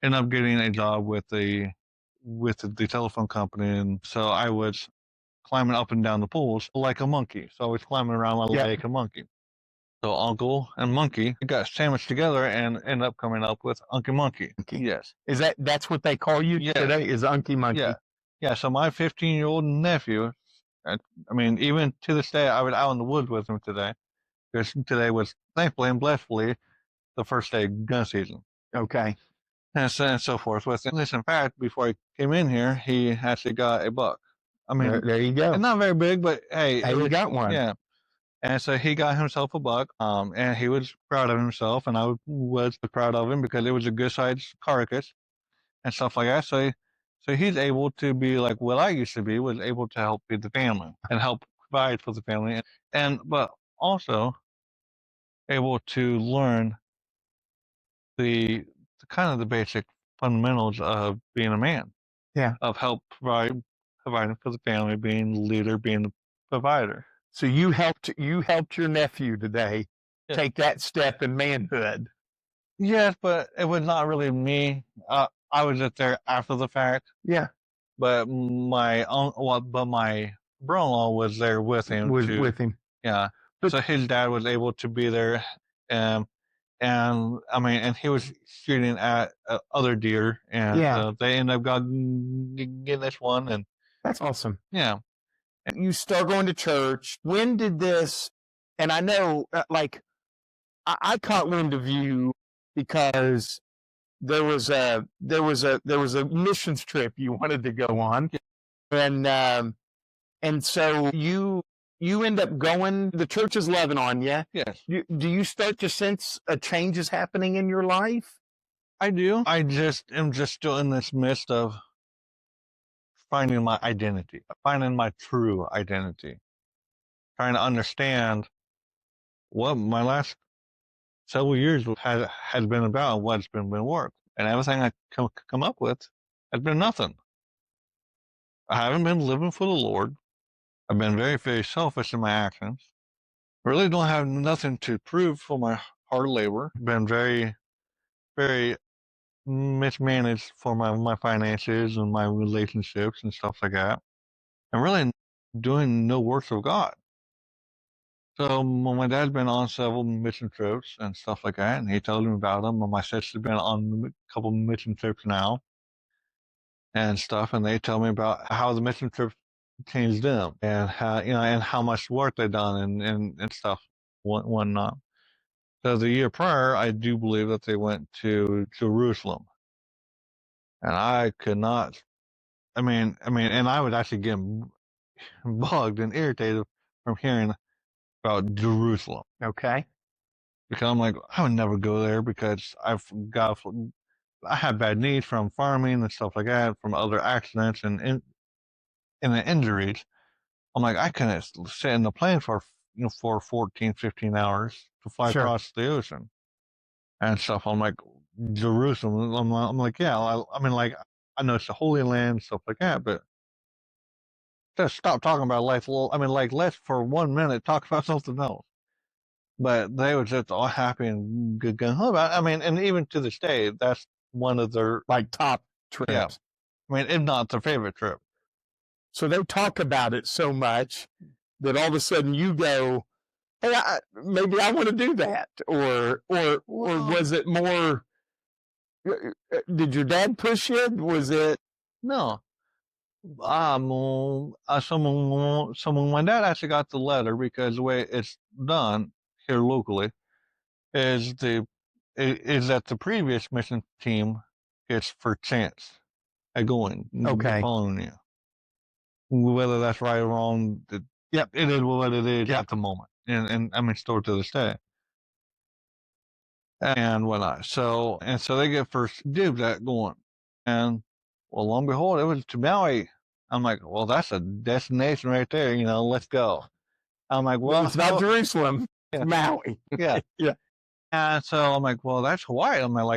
Ended up getting a job with the telephone company. And so I was climbing up and down the poles like a monkey. So I was climbing around like a monkey. So Uncle and Monkey got sandwiched together and ended up coming up with Unky Monkey. Yes. Is that's what they call you today? Is Unky Monkey? Yeah. Yeah. So my 15-year-old nephew, I mean, even to this day, I was out in the woods with him today, because today was thankfully and blessedly the first day of gun season. Okay. And so forth with it. In fact, before I came in here, he actually got a buck. I mean, there you go. It's not very big, but hey, he got one. Yeah. And so he got himself a buck, and he was proud of himself, and I was proud of him because it was a good-sized carcass and stuff like that. So he's able to be like what I used to be, was able to help feed the family and help provide for the family, but also able to learn the kind of the basic fundamentals of being a man. Yeah. Of providing for the family, being the leader, being the provider. So you helped your nephew today take that step in manhood. Yes, but it was not really me. I was just there after the fact. Yeah. But my brother-in-law was there with him. With him. Yeah. So his dad was able to be there, and I mean, and he was shooting at other deer, and they ended up getting this one, and that's awesome. Yeah. You start going to church. When did this? And I know, I caught wind of you because there was a missions trip you wanted to go on, and so you end up going. The church is loving on you. Yes. Do you start to sense a change is happening in your life? I do. I am still in this midst of finding my identity, finding my true identity, trying to understand what my last several years has been about, what's been work, and everything I come up with has been nothing. I haven't been living for the Lord. I've been very, very selfish in my actions. Really don't have nothing to prove for my hard labor. Been very, very mismanaged for my finances and my relationships and stuff like that. And really doing no works of God. So my dad's been on several mission trips and stuff like that, and he told me about them. And my sister's been on a couple mission trips now and stuff, and they tell me about how the mission trip changed them and how and how much work they've done and stuff whatnot. So the year prior, I do believe that they went to Jerusalem, and I could not. And I was actually getting bugged and irritated from hearing about Jerusalem. Okay. Because I'm like, I would never go there because I have bad knees from farming and stuff like that, from other accidents and the injuries. I'm like, I couldn't sit in the plane for 14, 15 hours to fly across the ocean and stuff. I'm like, Jerusalem. I'm like, yeah, like, I know it's the Holy Land, stuff like that, but just stop talking about life. Like, let's for 1 minute talk about something else. But they were just all happy and good going about it. And even to this day, that's one of their top trips. Yeah. If not their favorite trip. So they talk about it so much that all of a sudden you go, hey, maybe I want to do that. Or was it more, did your dad push you? Was it? No. My dad actually got the letter because the way it's done here locally is that the previous mission team gets for chance at going, following you. Whether that's right or wrong, it is what it is at the moment, and still to this day, and whatnot. So they get first dibs at going, and well, lo and behold, it was to Maui. I'm like, well, that's a destination right there. Let's go. I'm like, well, it's not Jerusalem, it's Maui. Yeah. Yeah. And so I'm like, well, that's Hawaii. Well,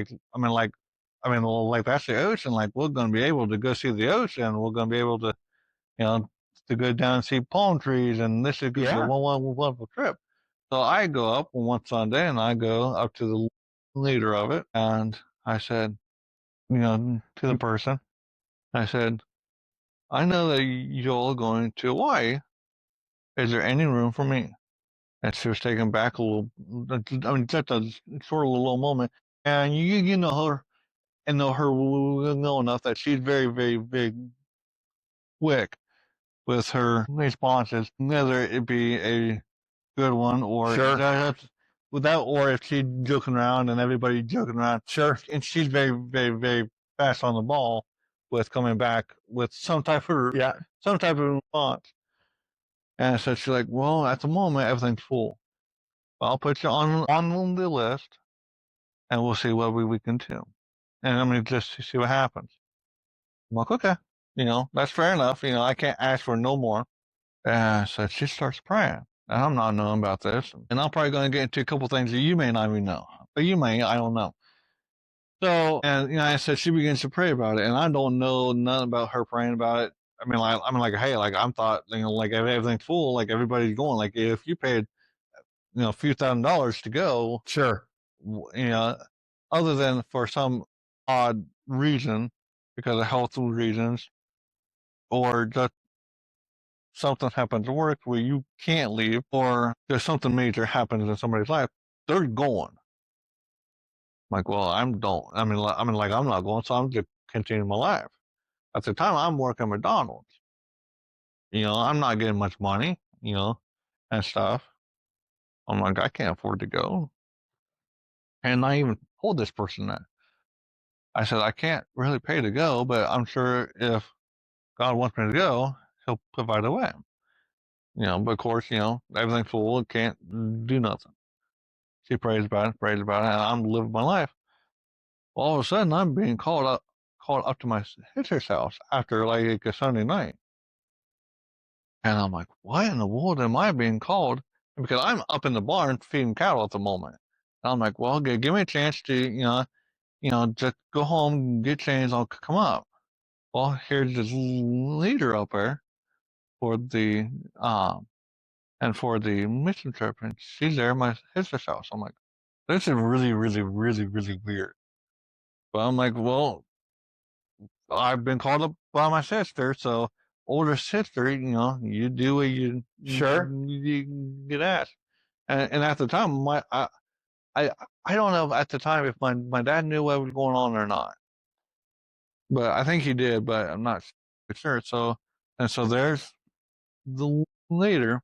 that's the ocean. Like, we're going to be able to go see the ocean. We're going to be able to, to go down and see palm trees. And this is going to be a wonderful trip. So I go up on one Sunday and I go up to the leader of it. And I said, to the person, I said, I know that you're all going to Hawaii. Is there any room for me? And she was taken back a little, just a sort of a little moment. And you know her, and know her well enough that she's very, very, very quick with her responses, whether it be a good one or or if she's joking around and everybody's joking around. Sure. And she's very, very, very fast on the ball with coming back with some type of response. And so she's like, well, at the moment, everything's full. I'll put you on the list, and we'll see what we can do. And just to see what happens. I'm like, okay, that's fair enough. I can't ask for no more. So she starts praying. And I'm not knowing about this. And I'm probably going to get into a couple things that you may not even know. But you may, I don't know. So, and I said she begins to pray about it. And I don't know nothing about her praying about it. Hey, I'm thought, like everything's full, like everybody's going. Like if you paid, a few $1,000s to go. Sure. Other than for some odd reason, because of health reasons, or just something happens at work where you can't leave, or there's something major happens in somebody's life, they're going. Like, well, I'm not going, so I'm just continuing my life. At the time, I'm working at McDonald's. I'm not getting much money, and stuff. I'm like, I can't afford to go. And I even told this person that. I said, I can't really pay to go, but I'm sure if God wants me to go, he'll provide a way. But of course, everything's full, can't do nothing. She prays about it, and I'm living my life. All of a sudden, I'm being called up to my sister's house after like a Sunday night. And I'm like, why in the world am I being called because I'm up in the barn feeding cattle at the moment. And I'm like, well, give me a chance to, just go home, get changed, I'll come up. Well, here's this leader up there for the and for the mission trip, and she's there at my sister's house. I'm like, this is really, really, really, really weird. But I'm like, well, I've been called up by my sister, so older sister, you do what you get asked. And at the time, I I don't know at the time if my dad knew what was going on or not, but I think he did, but I'm not sure. So there's the leader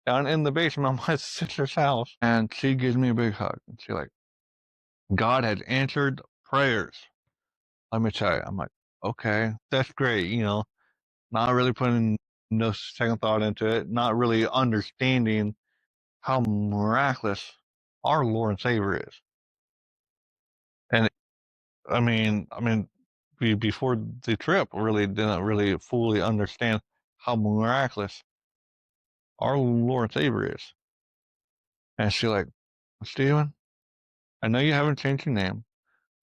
down in the basement of my sister's house, and she gives me a big hug, and she like, God had answered prayers. Let me tell you, I'm like, okay, that's great, not really putting no second thought into it, not really understanding how miraculous our Lord and Savior is. And before the trip, really didn't really fully understand how miraculous our Lord and Savior is. And she like, Steven, I know you haven't changed your name,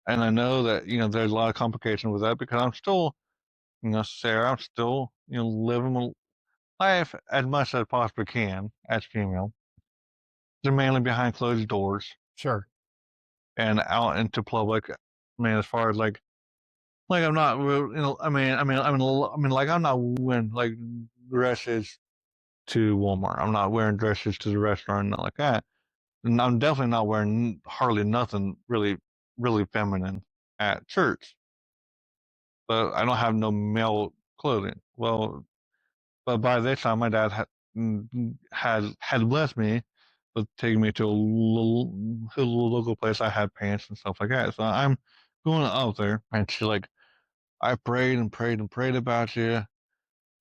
and I know that there's a lot of complication with that because I'm still, Sarah, I'm still living my life as much as I possibly can as female. They're mainly behind closed doors. Sure. And out into public. I mean, as far as like I'm not, like I'm not wearing like dresses to Walmart. I'm not wearing dresses to the restaurant, not like that. And I'm definitely not wearing hardly nothing really, really feminine at church. But I don't have no male clothing. Well, but by this time, my dad had blessed me with taking me to a local place. I had pants and stuff like that. So I'm going out there, and she's like, I prayed and prayed and prayed about you.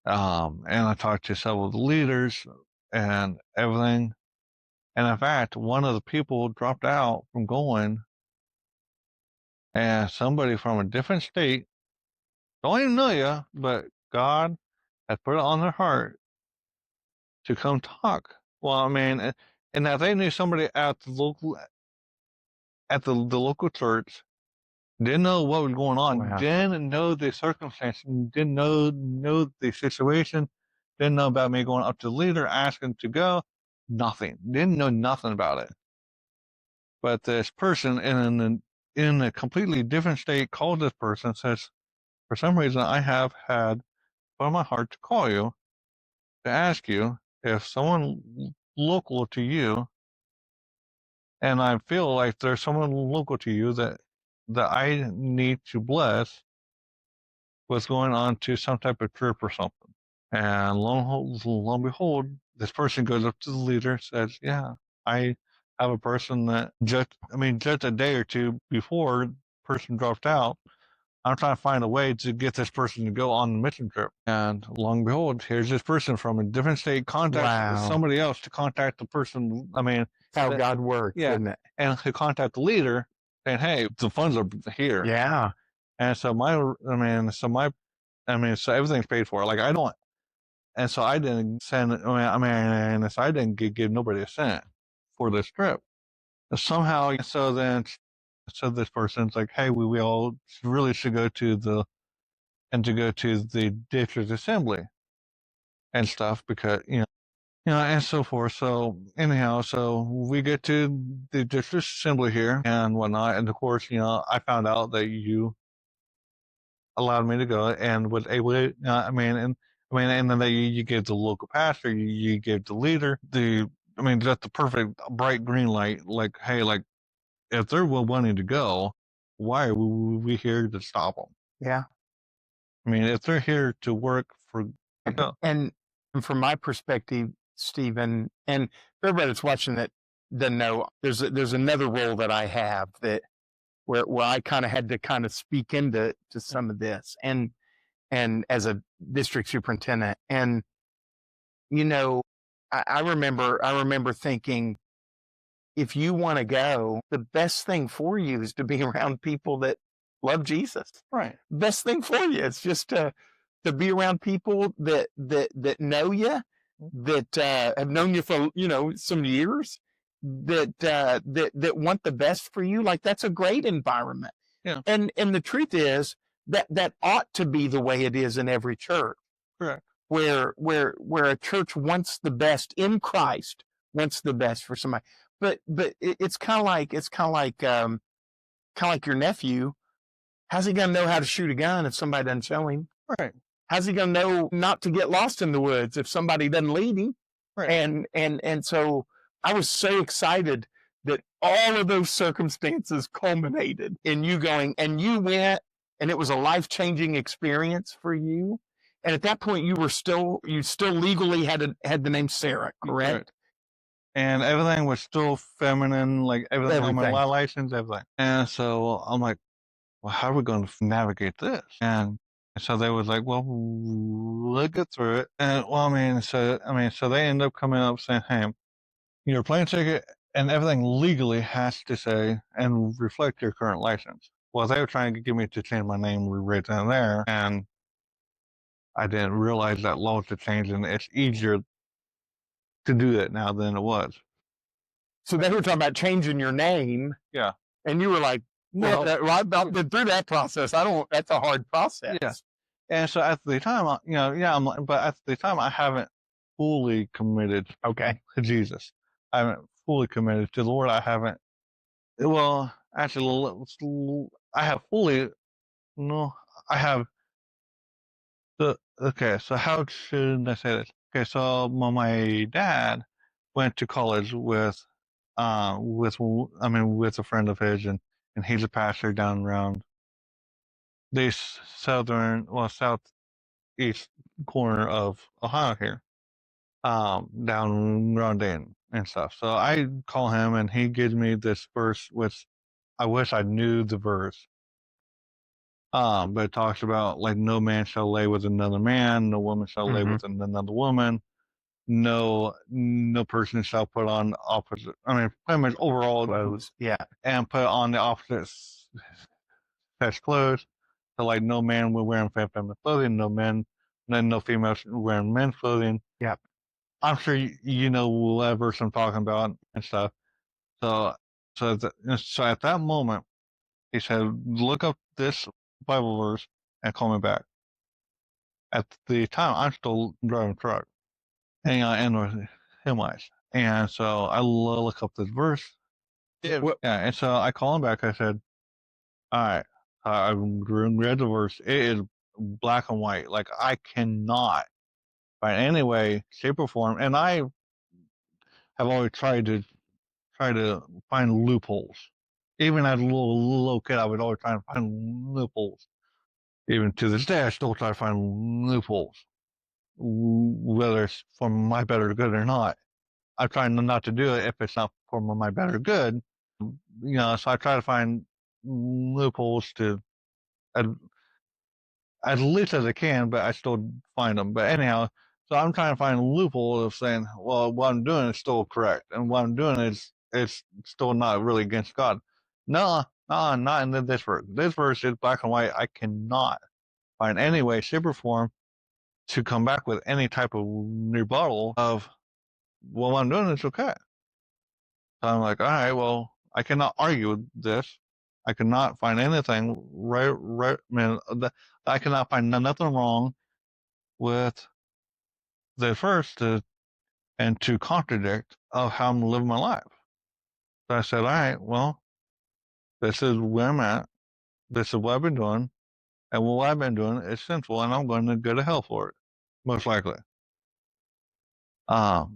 And I talked to several of the leaders and everything. And in fact, one of the people dropped out from going, and somebody from a different state, don't even know you, but God had put it on their heart to come talk. Well, I mean, and that they knew somebody at the local church, didn't know what was going on, Wow. didn't know the circumstances, didn't know the situation, didn't know about me going up to the leader asking to go, nothing, didn't know nothing about it. But this person in a completely different state called this person, says, for some reason I have had put on my heart to call you to ask you if someone local to you, and I feel like there's someone local to you that I need to bless with going on to some type of trip or something. And lo and behold, this person goes up to the leader, says, yeah, I have a person that just a day or two before the person dropped out, I'm trying to find a way to get this person to go on the mission trip. And lo and behold, here's this person from a different state contacts somebody else to contact the person. I mean, how God works, yeah, isn't it? and to contact the leader saying, hey, the funds are here. Yeah. And so so everything's paid for. Like I don't, and so I didn't send. So I didn't give nobody a cent for this trip. Somehow, so this person's like, hey, we all really should go to the district assembly and stuff because and so forth. So anyhow, so we get to the district assembly here and whatnot, and of course, I found out that you allowed me to go and was able to. And then you gave the local pastor, you gave the leader just the perfect bright green light. Like, hey, like if they're wanting to go, why are we here to stop them? Yeah. I mean, if they're here to work for, and from my perspective, Stephen, and for everybody that's watching that doesn't know, there's another role that I have that where I kind of had to kind of speak into some of this, and as a district superintendent, and I remember thinking, if you want to go, the best thing for you is to be around people that love Jesus. right? Best thing for you is just to be around people that know you that have known you for some years that want the best for you. Like that's a great environment. Yeah. And the truth is that ought to be the way it is in every church. Correct. Where a church wants the best in Christ, wants the best for somebody. But it's kind of like your nephew. How's he gonna know how to shoot a gun if somebody doesn't show him? Right. How's he gonna know not to get lost in the woods if somebody doesn't lead him? Right. And so I was so excited that all of those circumstances culminated in you going, and you went, and it was a life-changing experience for you. And at that point, you still legally had the name Sarah, correct? Right. And everything was still feminine, like everything on my license, everything. And so I'm like, well, how are we going to navigate this? And so they was like, well, we'll get through it. And well, so they end up coming up saying, hey, your plane ticket and everything legally has to say and reflect your current license. Well, they were trying to get me to change my name right down there, and I didn't realize that laws had changed, and it's easier to do that now than it was. So they were talking about changing your name. Yeah. And you were like, well, I've been through that process. That's a hard process. Yeah. And so at the time, but at the time I haven't fully committed to Jesus. I haven't fully committed to the Lord. I haven't, well, actually, I have fully, no, I have okay, so how should I say this? Okay, so my dad went to college with a friend of his, and he's a pastor down around the southeast corner of Ohio here, down around Dayton and stuff. So I call him, and he gives me this verse, which I wish I knew the verse. But it talks about like no man shall lay with another man, no woman shall lay with another woman, no person shall put on opposite. Pretty much overall clothes, and put on the opposite sex clothes. So like no man will wear feminine clothing, no female wearing men's clothing. Yeah, I'm sure you know what verse I'm talking about and stuff. So at that moment, he said, "Look up this Bible verse and call me back." At the time, I'm still driving a truck, and with semis. And so I look up this verse. And so I call him back. I said, "All right, I read the verse. It is black and white. Like I cannot find any way, shape, or form." And I have always tried to find loopholes. Even as a little kid, I would always try to find loopholes. Even to this day, I still try to find loopholes, whether it's for my better good or not. I try not to do it if it's not for my better good. So I try to find loopholes to as least as I can, but I still find them. But anyhow, so I'm trying to find a loophole of saying, well, what I'm doing is still correct, and what I'm doing is it's still not really against God. No, not in this verse. This verse is black and white. I cannot find any way, shape, or form to come back with any type of rebuttal of, well, what I'm doing is okay. So I'm like, all right, well, I cannot argue with this. I cannot find anything I cannot find nothing wrong with the first and to contradict of how I'm living my life. So I said, all right, well, this is where I'm at. This is what I've been doing. And what I've been doing is sinful, and I'm going to go to hell for it, most likely. So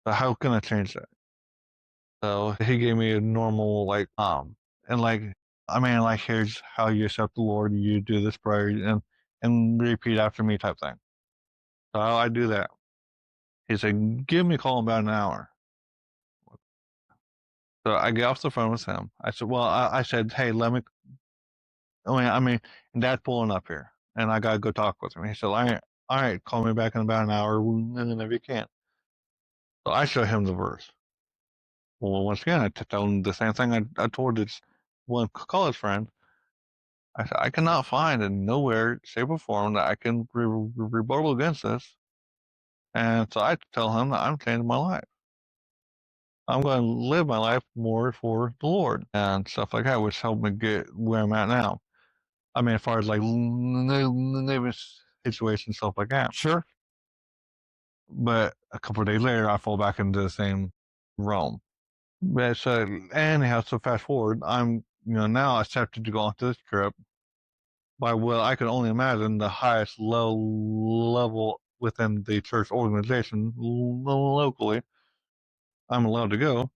how can I change that? So he gave me a normal, here's how you accept the Lord. You do this prayer and repeat after me type thing. So I do that. He said, give me a call in about an hour. So I get off the phone with him. I said, well, I said, hey, Dad's pulling up here, and I got to go talk with him. He said, all right, call me back in about an hour, and then if you can. So I show him the verse. Well, once again, I tell him the same thing I told this one college friend. I said, I cannot find in nowhere, shape, or form that I can rebuttal against this. And so I tell him that I'm changing my life. I'm going to live my life more for the Lord and stuff like that, which helped me get where I'm at now. I mean, as far as like living situations, stuff like that. Sure. But a couple of days later, I fall back into the same realm. But so anyhow, so fast forward, I'm now accepted to go on this trip by what I could only imagine the highest low level within the church organization locally. I'm allowed to go,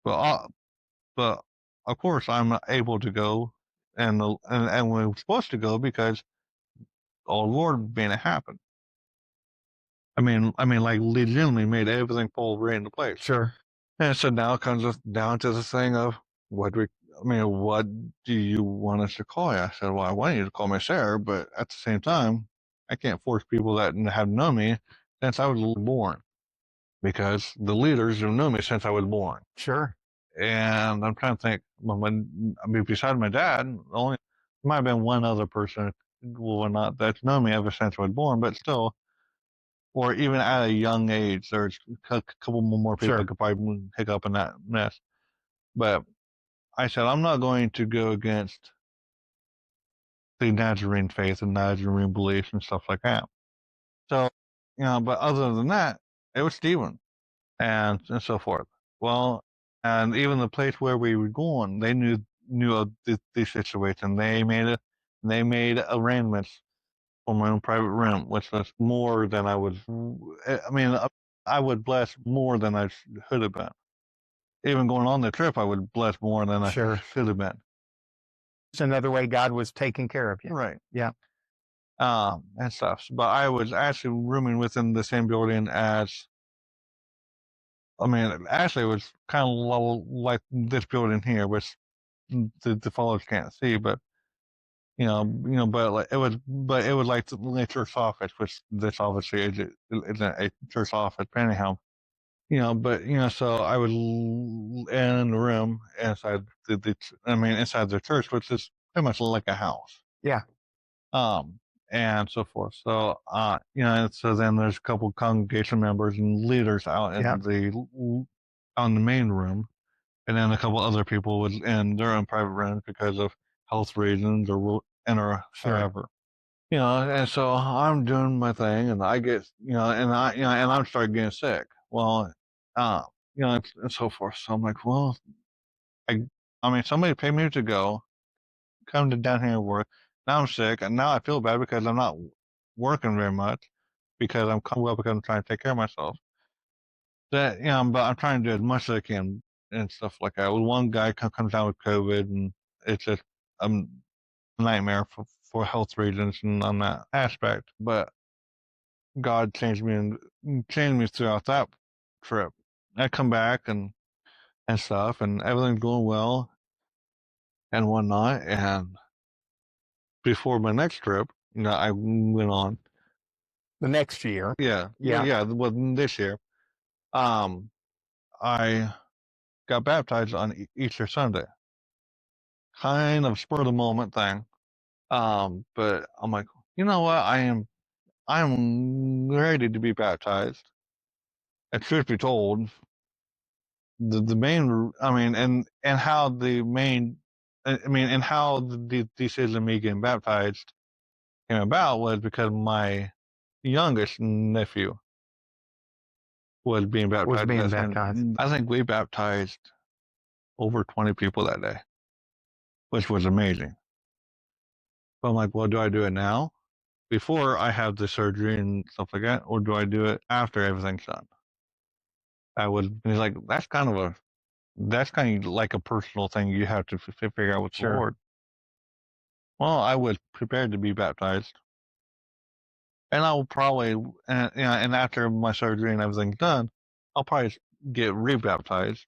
but of course I'm able to go, and we're supposed to go because oh Lord made it happen. Like legitimately made everything fall right into place. Sure. And so now it comes down to the thing of what do you want us to call you? I said, well, I want you to call me Sarah, but at the same time, I can't force people that have known me since I was born, because the leaders have known me since I was born. Sure. And I'm trying to think, besides my dad, only might have been one other person, well, not that's known me ever since I was born, but still, or even at a young age, there's a couple more people Sure. I could probably pick up in that mess. But I said, I'm not going to go against the Nazarene faith and Nazarene beliefs and stuff like that. So, but other than that, it was Stephen and so forth. Well, and even the place where we were going, they knew of the situation. They made arrangements for my own private room, which was more than I would. I would bless more than I should have been. Even going on the trip, I would bless more than I Sure. should have been. It's another way God was taking care of you. Right. Yeah. And stuff. But I was actually rooming within the same building as. Actually, it was kind of like this building here, which the followers can't see, but but it was like the church office, which this obviously isn't a church office. But anyhow, so I was in the room inside inside the church, which is pretty much like a house. Yeah. And so forth. So, so then there's a couple congregation members and leaders out in on the main room, and then a couple other people in their own private rooms because of health reasons or however. And so I'm doing my thing, and I get, and I'm starting getting sick. Well, and so forth. So I'm like, well, somebody paid me to go, come to down here and work. Now I'm sick, and now I feel bad because I'm not working very much because because I'm trying to take care of myself. But I'm trying to do as much as I can and stuff like that. Well, one guy comes down with COVID, and it's just a nightmare for health reasons and on that aspect. But God changed me throughout that trip. I come back and stuff, and everything's going well and whatnot. And before my next trip, I went on. The next year. Yeah. Well, this year, I got baptized on Easter Sunday. Kind of spur of the moment thing. But I'm like, you know what? I'm ready to be baptized. And truth be told, the main, and how the main, and how the decision of me getting baptized came about was because my youngest nephew was being baptized. I think we baptized over 20 people that day, which was amazing. But I'm like, well, do I do it now, before I have the surgery and stuff like that, or do I do it after everything's done? He's like, that's kind of like a personal thing you have to figure out with the Lord. Well, I was prepared to be baptized, and I will probably, and after my surgery and everything's done, I'll probably get rebaptized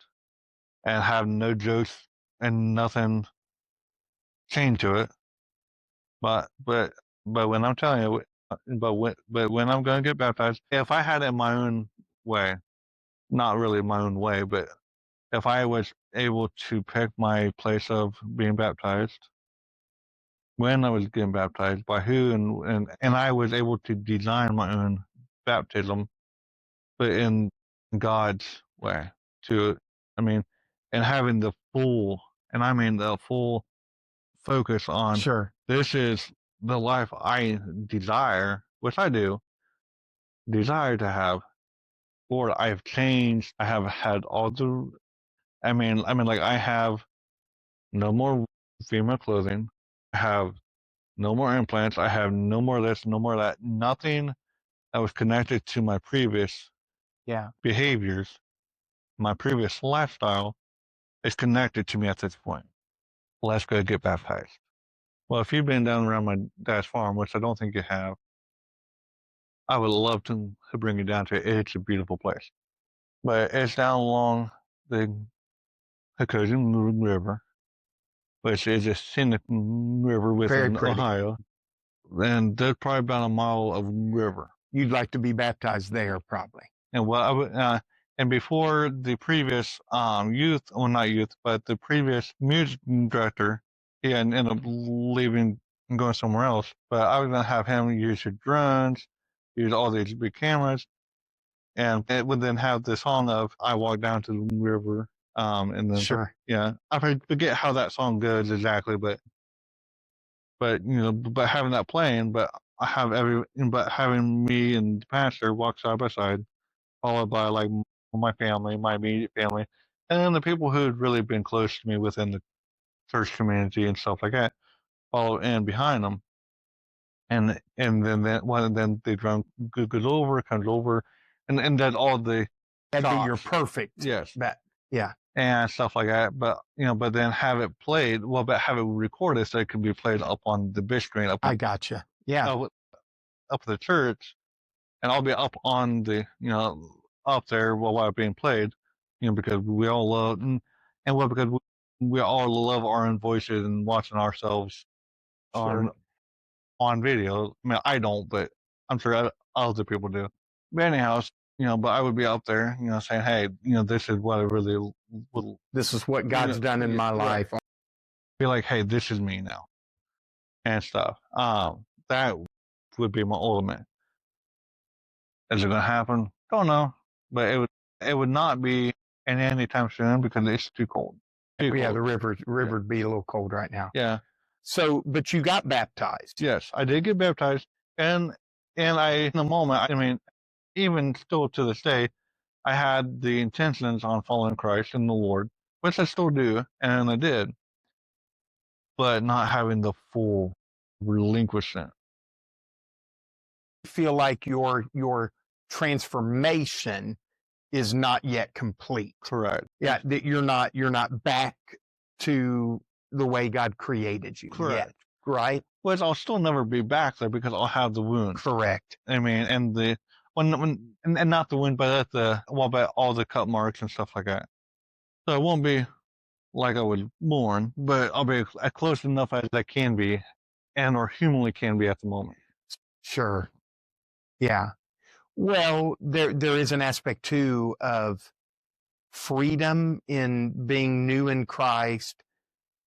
and have no jokes and nothing chained to it. But when I'm telling you, but when I'm going to get baptized, if I had it in my own way, not really my own way, but if I was able to pick my place of being baptized, when I was getting baptized, by who, and I was able to design my own baptism, but in God's way to, I mean, and having the full, and I mean the full focus on Sure. this is the life I desire, which I do desire to have. Lord, I've changed. I have had all the, like I have no more female clothing. I have no more implants. I have no more this, no more that. Nothing that was connected to my previous behaviors, my previous lifestyle is connected to me at this point. Let's go get baptized. Well, if you've been down around my dad's farm, which I don't think you have, I would love to bring you down to it. It's a beautiful place. But it's down along the Hacodian River, which is a scenic river within Ohio. And there's probably about a mile of river. You'd like to be baptized there, probably. And well, I would, and before the previous youth, well, not youth, but the previous music director, he ended up leaving and going somewhere else. But I was gonna have him use his drones, use all these big cameras, and it would then have the song of "I Walk Down to the River." And then Sure. yeah, I forget how that song goes exactly, but but having that playing, but having me and the pastor walk side by side, followed by like my family, my immediate family, and then the people who had really been close to me within the church community and stuff like that, follow in behind them, and then the drum comes over, and then all the You're perfect. Yes. Yeah. And stuff like that. But but then have it played. Well, but have it recorded so it can be played up on the big screen. I gotcha. Yeah. Up at the church, and I'll be up on the up there while it's being played. Because we all love because we all love our own voices and watching ourselves Sure. on video. I mean, I don't, but I'm sure other people do. But anyhow, but I would be up there, saying, hey, this is what I really would. This is what God's done in my life. Be like, hey, this is me now, and stuff. That would be my ultimate. Is it gonna happen? Don't know, but it would not be anytime soon because it's too cold. Yeah, the river'd be a little cold right now. Yeah. So, but you got baptized. Yes, I did get baptized, and I in the moment, I mean, even still to this day, I had the intentions on following Christ and the Lord, which I still do, and I did, but not having the full relinquishment. Feel like your transformation is not yet complete. Correct. Yeah, that you're not back to the way God created you Correct. yet, right? Which I'll still never be back there because I'll have the wound. Correct. I mean, and the and not the wound, but but all the cut marks and stuff like that. So it won't be like I was born, but I'll be as close enough as I can be, and or humanly can be at the moment. Sure. Yeah. Well, there is an aspect too of freedom in being new in Christ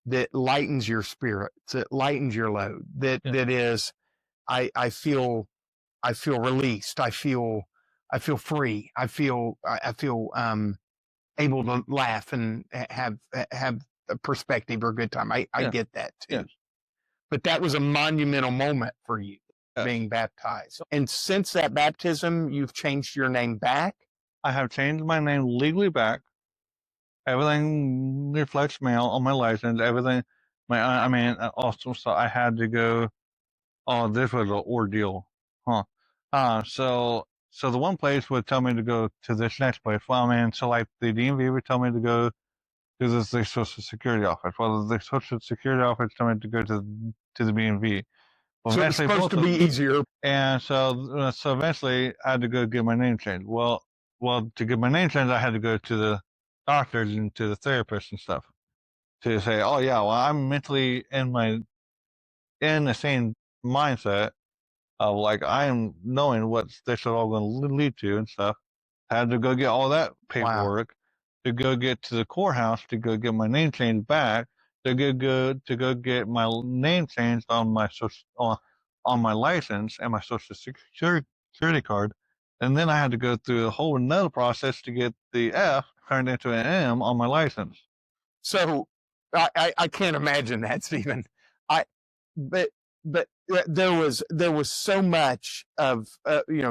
that lightens your spirits, that lightens your load. That is, I feel released. I feel free. I feel able to laugh and have a perspective or a good time. I get that too. Yes. But that was a monumental moment for you. Yes. Being baptized. And since that baptism, you've changed your name back? I have changed my name legally back. Everything reflects male on my license. Everything, also, so I had to go, oh, this was an ordeal. Huh. So the one place would tell me to go to this next place. Well, so like the DMV would tell me to go to the Social Security office. Well, the Social Security office told me to go to the BMV. Well, so it's supposed to be easier. And so eventually I had to go get my name changed. Well, to get my name changed, I had to go to the doctors and to the therapists and stuff to say, oh yeah, well, I'm mentally in the same mindset of like I am knowing what this is all going to lead to and stuff. I had to go get all that paperwork to go get to the courthouse to go get my name changed back to go get my name changed on my on my license and my social security card And then I had to go through a whole another process to get the F turned into an M on my license. So I can't imagine that, Stephen. I but there was so much of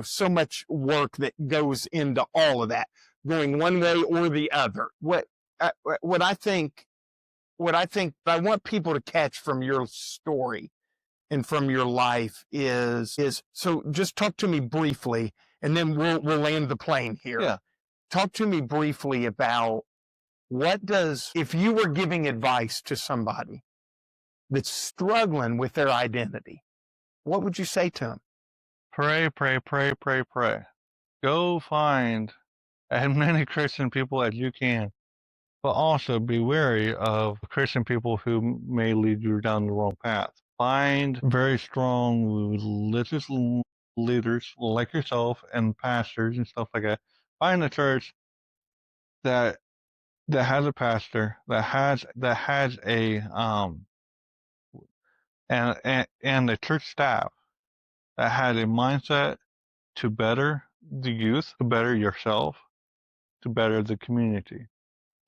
so much work that goes into all of that, going one way or the other. What I think I want people to catch from your story and from your life is so just talk to me briefly, and then we'll land the plane here. Yeah. Talk to me briefly about if you were giving advice to somebody that's struggling with their identity, what would you say to them? Pray, pray, pray, pray, pray. Go find as many Christian people as you can, but also be wary of Christian people who may lead you down the wrong path. Find very strong religious leaders like yourself and pastors and stuff like that. Find a church that has a pastor, that has a and a church staff that has a mindset to better the youth, to better yourself, to better the community.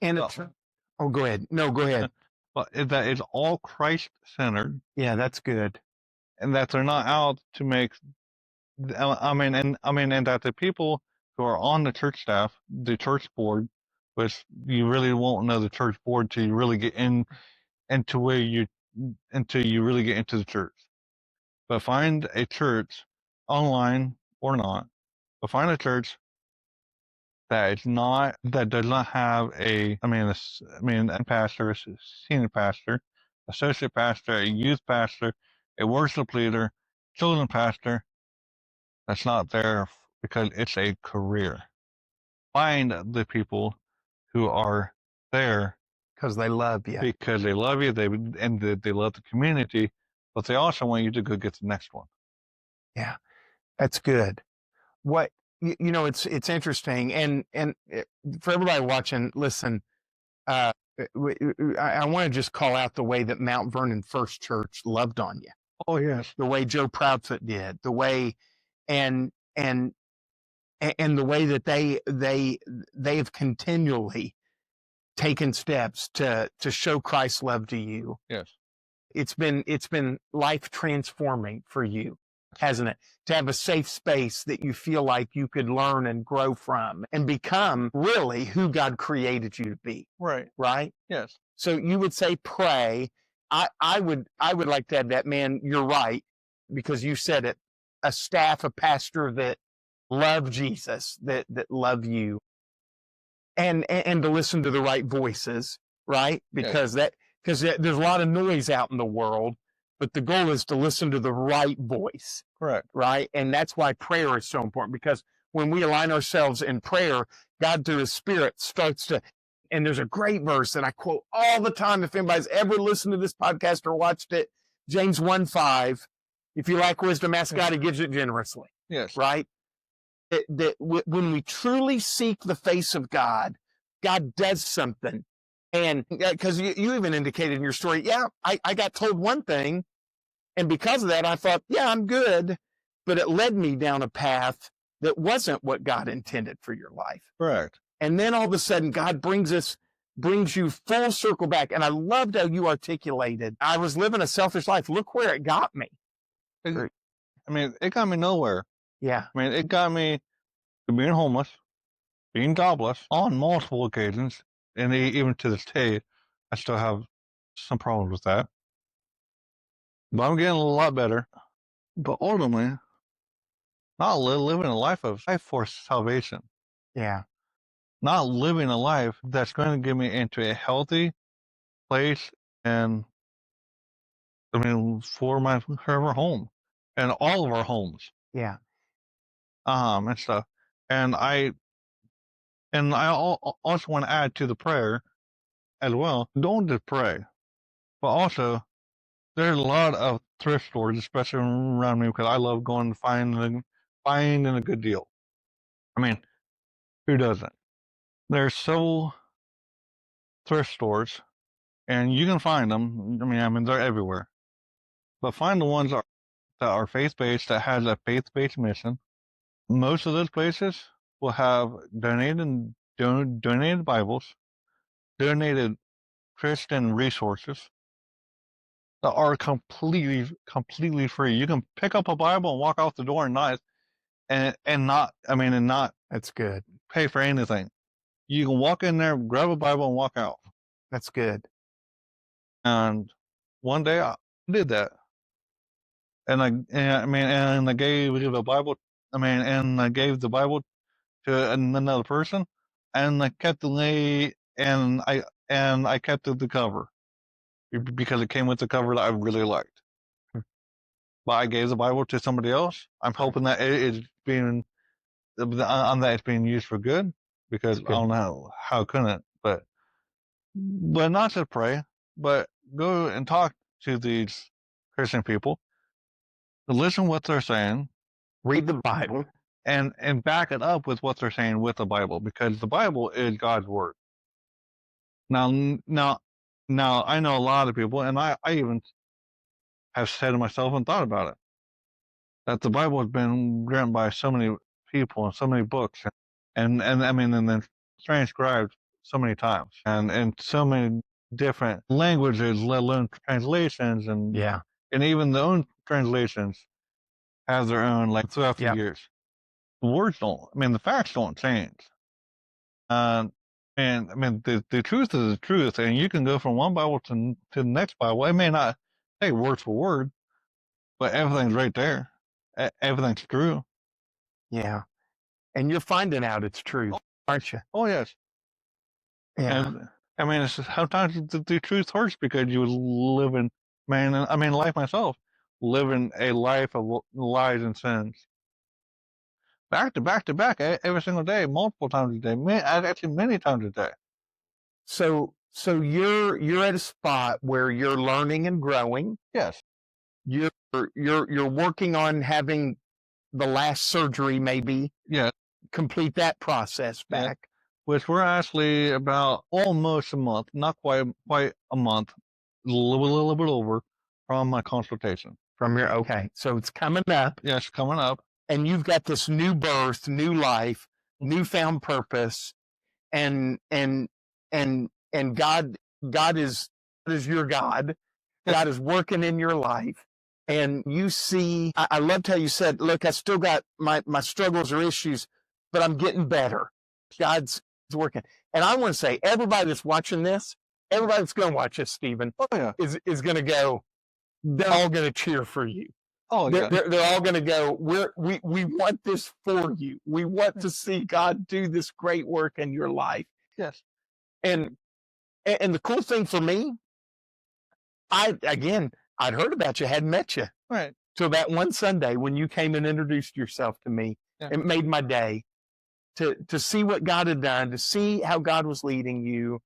And oh, go ahead. No, go ahead. But that is all Christ centered. Yeah, that's good. And that they're not out to make. And that the people who are on the church staff, the church board, which you really won't know the church board till you really get until you really get into the church. But find a church, online or not, but find a church that does not have a pastor, a senior pastor, associate pastor, a youth pastor, a worship leader, children pastor. That's not there because it's a career. Find the people who are there because they love you. Because they love you, they love the community, but they also want you to go get the next one. Yeah, that's good. It's interesting, and for everybody watching, listen. I want to just call out the way that Mount Vernon First Church loved on you. Oh yes, the way Joe Proudfoot did, the way, and the way that they have continually taken steps to show Christ's love to you. Yes, it's been life transforming for you, hasn't it? To have a safe space that you feel like you could learn and grow from and become really who God created you to be. Right. Right? Yes. So you would say pray. I would like to add that, man, you're right, because you said it, a staff, a pastor that love Jesus, that love you. And to listen to the right voices, right? Because there's a lot of noise out in the world, but the goal is to listen to the right voice. Correct. Right? And that's why prayer is so important, because when we align ourselves in prayer, God through his Spirit starts to, and there's a great verse that I quote all the time if anybody's ever listened to this podcast or watched it, James 1:5, if you lack wisdom, ask God, he gives it generously. Yes. Right? That when we truly seek the face of God, God does something. And because you even indicated in your story, I got told one thing, and because of that, I thought, I'm good. But it led me down a path that wasn't what God intended for your life. Correct. And then all of a sudden, God brings you full circle back. And I loved how you articulated, I was living a selfish life. Look where it got me. It got me nowhere. Yeah. It got me to being homeless, being jobless on multiple occasions. And even to this day, I still have some problems with that. But I'm getting a lot better. But ultimately, not living a life for salvation. Yeah. Not living a life that's going to get me into a healthy place and, for my forever home and all of our homes. Yeah. And stuff. And I also want to add to the prayer as well. Don't just pray, but also there's a lot of thrift stores, especially around me, because I love going to finding a good deal. Who doesn't? There's thrift stores, and you can find them. They're everywhere. But find the ones that are faith-based, that has a faith-based mission, most of those places will have donated Bibles, donated Christian resources that are completely free. You can pick up a Bible and walk out the door and not That's good. pay for anything. You can walk in there, grab a Bible, and walk out. That's good. And one day I did that, and I gave the Bible. And I gave the Bible to another person, and I kept the cover because it came with the cover that I really liked. But I gave the Bible to somebody else. I'm hoping that it's being used for good, because I don't know how couldn't. But not to pray, but go and talk to these Christian people, listen what they're saying, Read the Bible. and back it up with what they're saying with the Bible, because the Bible is God's word. Now, I know a lot of people, and I even have said to myself and thought about it, that the Bible has been written by so many people and so many books, and then transcribed so many times, and in so many different languages, let alone translations, and even the own translations have their own, like, throughout the years. The words the facts don't change. The truth is the truth, and you can go from one Bible to the next Bible. It may not say word for word, but everything's right there. Everything's true. Yeah. And you're finding out it's true, aren't you? Oh, yes. Yeah. And sometimes the truth hurts, because you live in, like myself, living a life of lies and sins. Back to back, every single day, multiple times a day, actually many times a day. So you're at a spot where you're learning and growing. Yes. You're working on having the last surgery, maybe. Yeah. Complete that process back. Yeah. Which we're actually about almost a month, not quite a month, a little bit over from my consultation. Okay. So it's coming up. Yes, coming up. And you've got this new birth, new life, newfound purpose, and God is your God. God is working in your life. And you see, I loved how you said, look, I still got my struggles or issues, but I'm getting better. God's working. And I want to say, everybody that's watching this, everybody that's going to watch this, Steven, is going to go, they're all going to cheer for you. Oh, yeah. They're all going to go, we want this for you. We want to see God do this great work in your life. Yes. And the cool thing for me, I'd heard about you, hadn't met you. Right. So that one Sunday when you came and introduced yourself to me, it made my day to see what God had done, to see how God was leading you.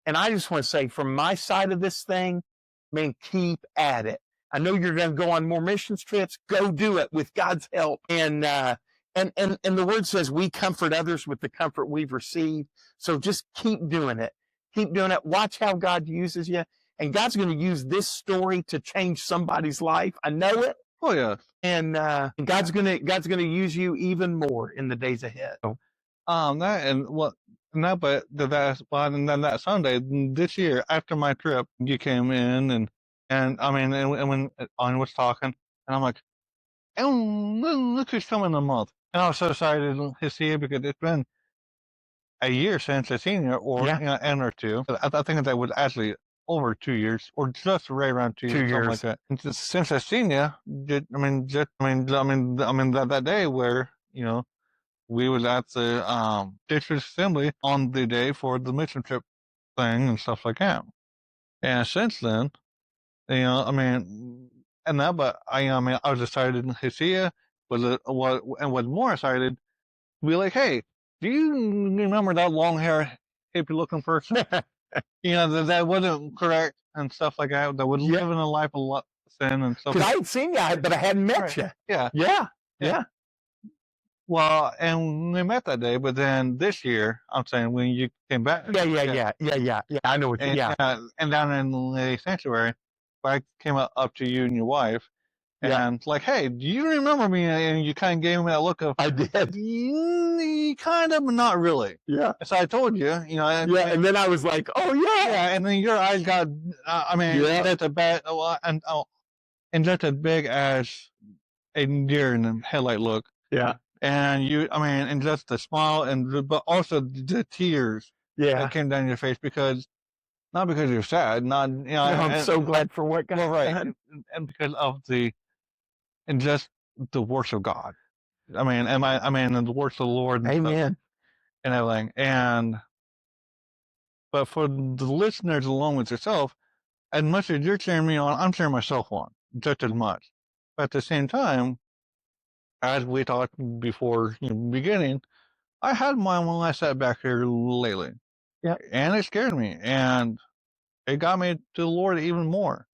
And I just want to say, from my side of this thing, man, keep at it. I know you're going to go on more missions trips. Go do it with God's help. And the word says we comfort others with the comfort we've received. So just keep doing it. Keep doing it. Watch how God uses you. And God's going to use this story to change somebody's life. I know it. Oh, yeah. And God's going to use you even more in the days ahead. And then that Sunday this year, after my trip, you came in and when I was talking, and I'm like, and look who's coming in a month. And I was so excited to see you, because it's been a year since I seen you, and or two. I think that was actually over 2 years, or just right around 2 years, something like that. And since I seen you, that day where we was at the district assembly on the day for the mission trip thing and stuff like that. And since then, but I was excited to see you. Was more excited to be like, hey, do you remember that long hair, hippie looking person? that wasn't correct and stuff like that. That was living a life of lot sin and stuff. Because I had seen you, but I hadn't met you. Yeah. Well, and we met that day, but then this year, I'm saying when you came back. Yeah. I know what you. And down in the sanctuary, I came up to you and your wife, Yeah. And like, hey, do you remember me? And you kind of gave me that look of, I did. kind of, but not really. Yeah. So I told you, Yeah. And then I was like, oh, yeah. yeah, and then your eyes got, Yeah. that's a bad, and just as big as a deer in the headlight look. Yeah. And and just the smile but also the tears Yeah. that came down your face not because you're sad, not, No, I'm so glad for what God well, right. done. And because of and just the works of God. And the works of the Lord and stuff Amen. and everything. But for the listeners along with yourself, as much as you're cheering me on, I'm cheering myself on just as much. But at the same time, as we talked before beginning, I had mine when I sat back here lately. Yeah. And it scared me. And it got me to the Lord even more.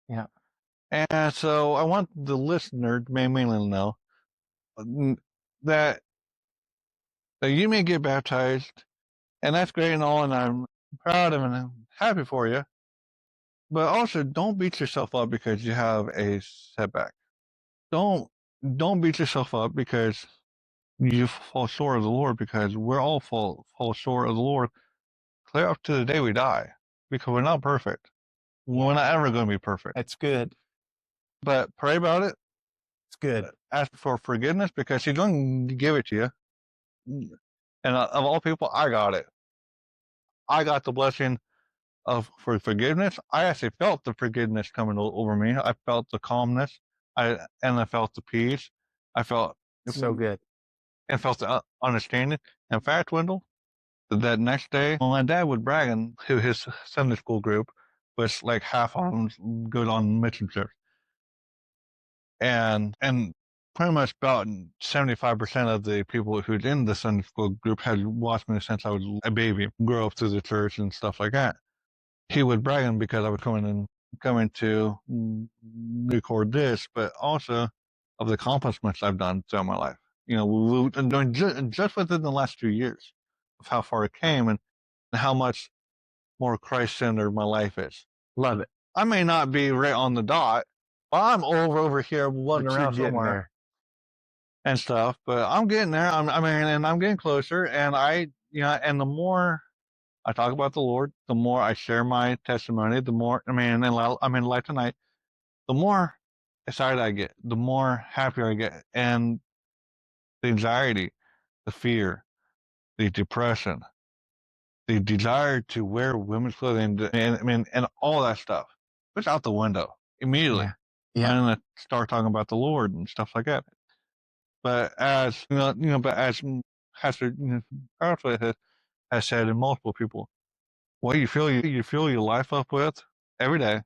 Yeah. And so I want the listener mainly to know that you may get baptized, and that's great and all, and I'm proud of and I'm happy for you. But also, don't beat yourself up because you have a setback. Don't beat yourself up because you fall short of the Lord, because we're all fall short of the Lord clear up to the day we die, because we're not perfect. We're not ever going to be perfect. That's good. But pray about it. It's good. Ask for forgiveness because He's going to give it to you. And of all people, I got it. I got the blessing for forgiveness. I actually felt the forgiveness coming over me. I felt the calmness. I felt the peace. I felt So good. And felt the understanding. In fact, Wendell, that next day, when my dad was bragging to his Sunday school group, which like half of them go on mission trips, and pretty much about 75% of the people who's in the Sunday school group had watched me since I was a baby, grow up through the church and stuff like that. He was bragging because I was coming to record this, but also of the accomplishments I've done throughout my life. Just within the last 2 years of how far it came and how much more Christ-centered my life is. Love it. I may not be right on the dot, but I'm over here wandering around somewhere and stuff. But I'm getting there. And I'm getting closer. And and the more I talk about the Lord, the more I share my testimony, the more I'm in life tonight, the more excited I get, the more happier I get, and the anxiety, the fear, the depression, the desire to wear women's clothing, and all that stuff, it's out the window immediately. Yeah. And I start talking about the Lord and stuff like that. But as Pastor has said, and multiple people, what you fill your life up with every day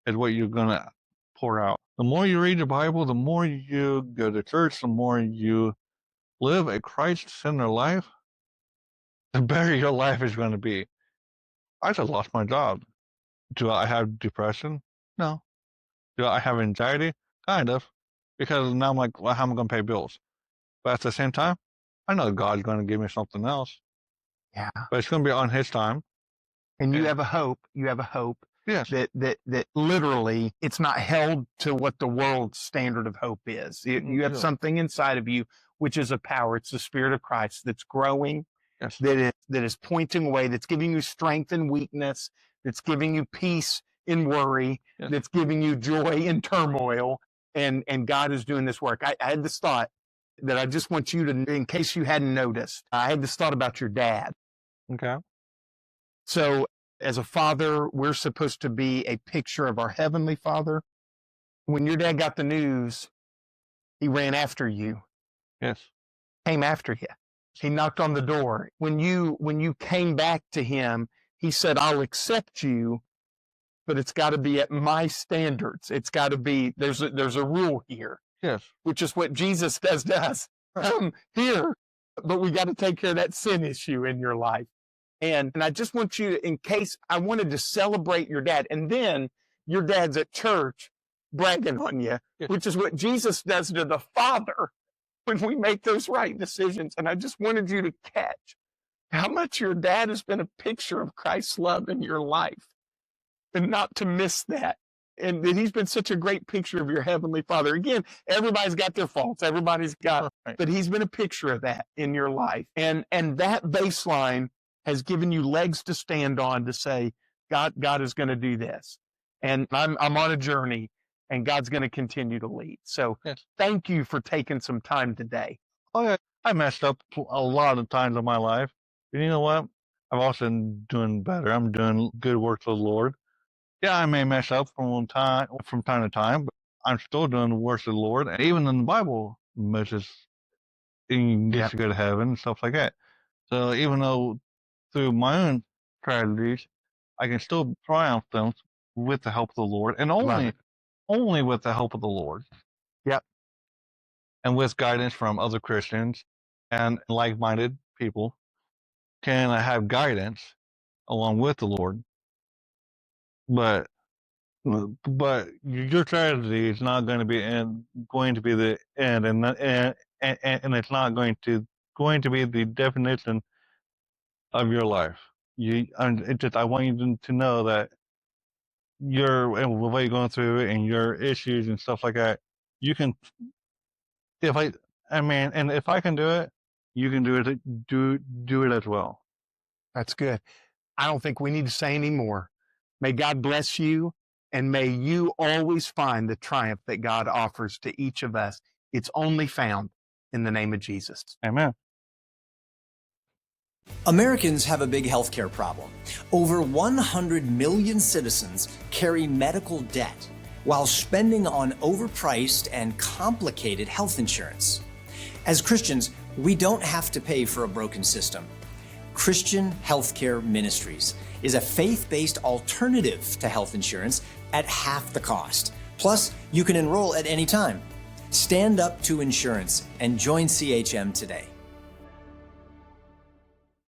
is what you're gonna pour out. The more you read the Bible, the more you go to church, the more you live a Christ-centered life, the better your life is going to be. I just lost my job. Do I have depression? No. Do I have anxiety? Kind of. Because now I'm like, well, how am I going to pay bills? But at the same time, I know God's going to give me something else. Yeah. But it's going to be on His time. And you have a hope. You have a hope. Yes. That literally it's not held to what the world's standard of hope is. You have something inside of you, which is a power. It's the Spirit of Christ that's growing, yes. that is pointing away, that's giving you strength in weakness, that's giving you peace in worry, yes. that's giving you joy in turmoil. And God is doing this work. I had this thought that I just want you to, in case you hadn't noticed, I had this thought about your dad. Okay. So as a father, we're supposed to be a picture of our Heavenly Father. When your dad got the news, he ran after you. Yes. Came after you. He knocked on the door. When you came back to him, he said, I'll accept you, but it's got to be at my standards. It's got to be, there's a rule here. Yes. Which is what Jesus does to us here. But we got to take care of that sin issue in your life. And I just want you to, in case I wanted to celebrate your dad, and then your dad's at church bragging on you, yes. which is what Jesus does to the Father when we make those right decisions. And I just wanted you to catch how much your dad has been a picture of Christ's love in your life and not to miss that. and he's been such a great picture of your Heavenly Father. Again, everybody's got their faults. Everybody's got, Right. but he's been a picture of that in your life. And that baseline has given you legs to stand on to say, God is going to do this. And I'm on a journey, and God's going to continue to lead. So Yes. thank you for taking some time today. Oh yeah, I messed up a lot of times in my life. And you know what? I'm also doing better. I'm doing good work for the Lord. Yeah, I may mess up from time to time, but I'm still doing the works of the Lord. And even in the Bible, Moses gets to go to heaven and stuff like that. So even though through my own tragedies, I can still triumph them with the help of the Lord, and only with the help of the Lord. Yep. And with guidance from other Christians and like-minded people, can I have guidance along with the Lord. But your tragedy is not going to be the end, and it's not going to be the definition of your life. I want you to know that and what you're going through and your issues and stuff like that. You can, if I can do it, you can do it. Do it as well. That's good. I don't think we need to say any more. May God bless you, and may you always find the triumph that God offers to each of us. It's only found in the name of Jesus. Amen. Americans have a big healthcare problem. Over 100 million citizens carry medical debt while spending on overpriced and complicated health insurance. As Christians, we don't have to pay for a broken system. Christian Healthcare Ministries is a faith-based alternative to health insurance at half the cost. Plus, you can enroll at any time. Stand up to insurance and join CHM today.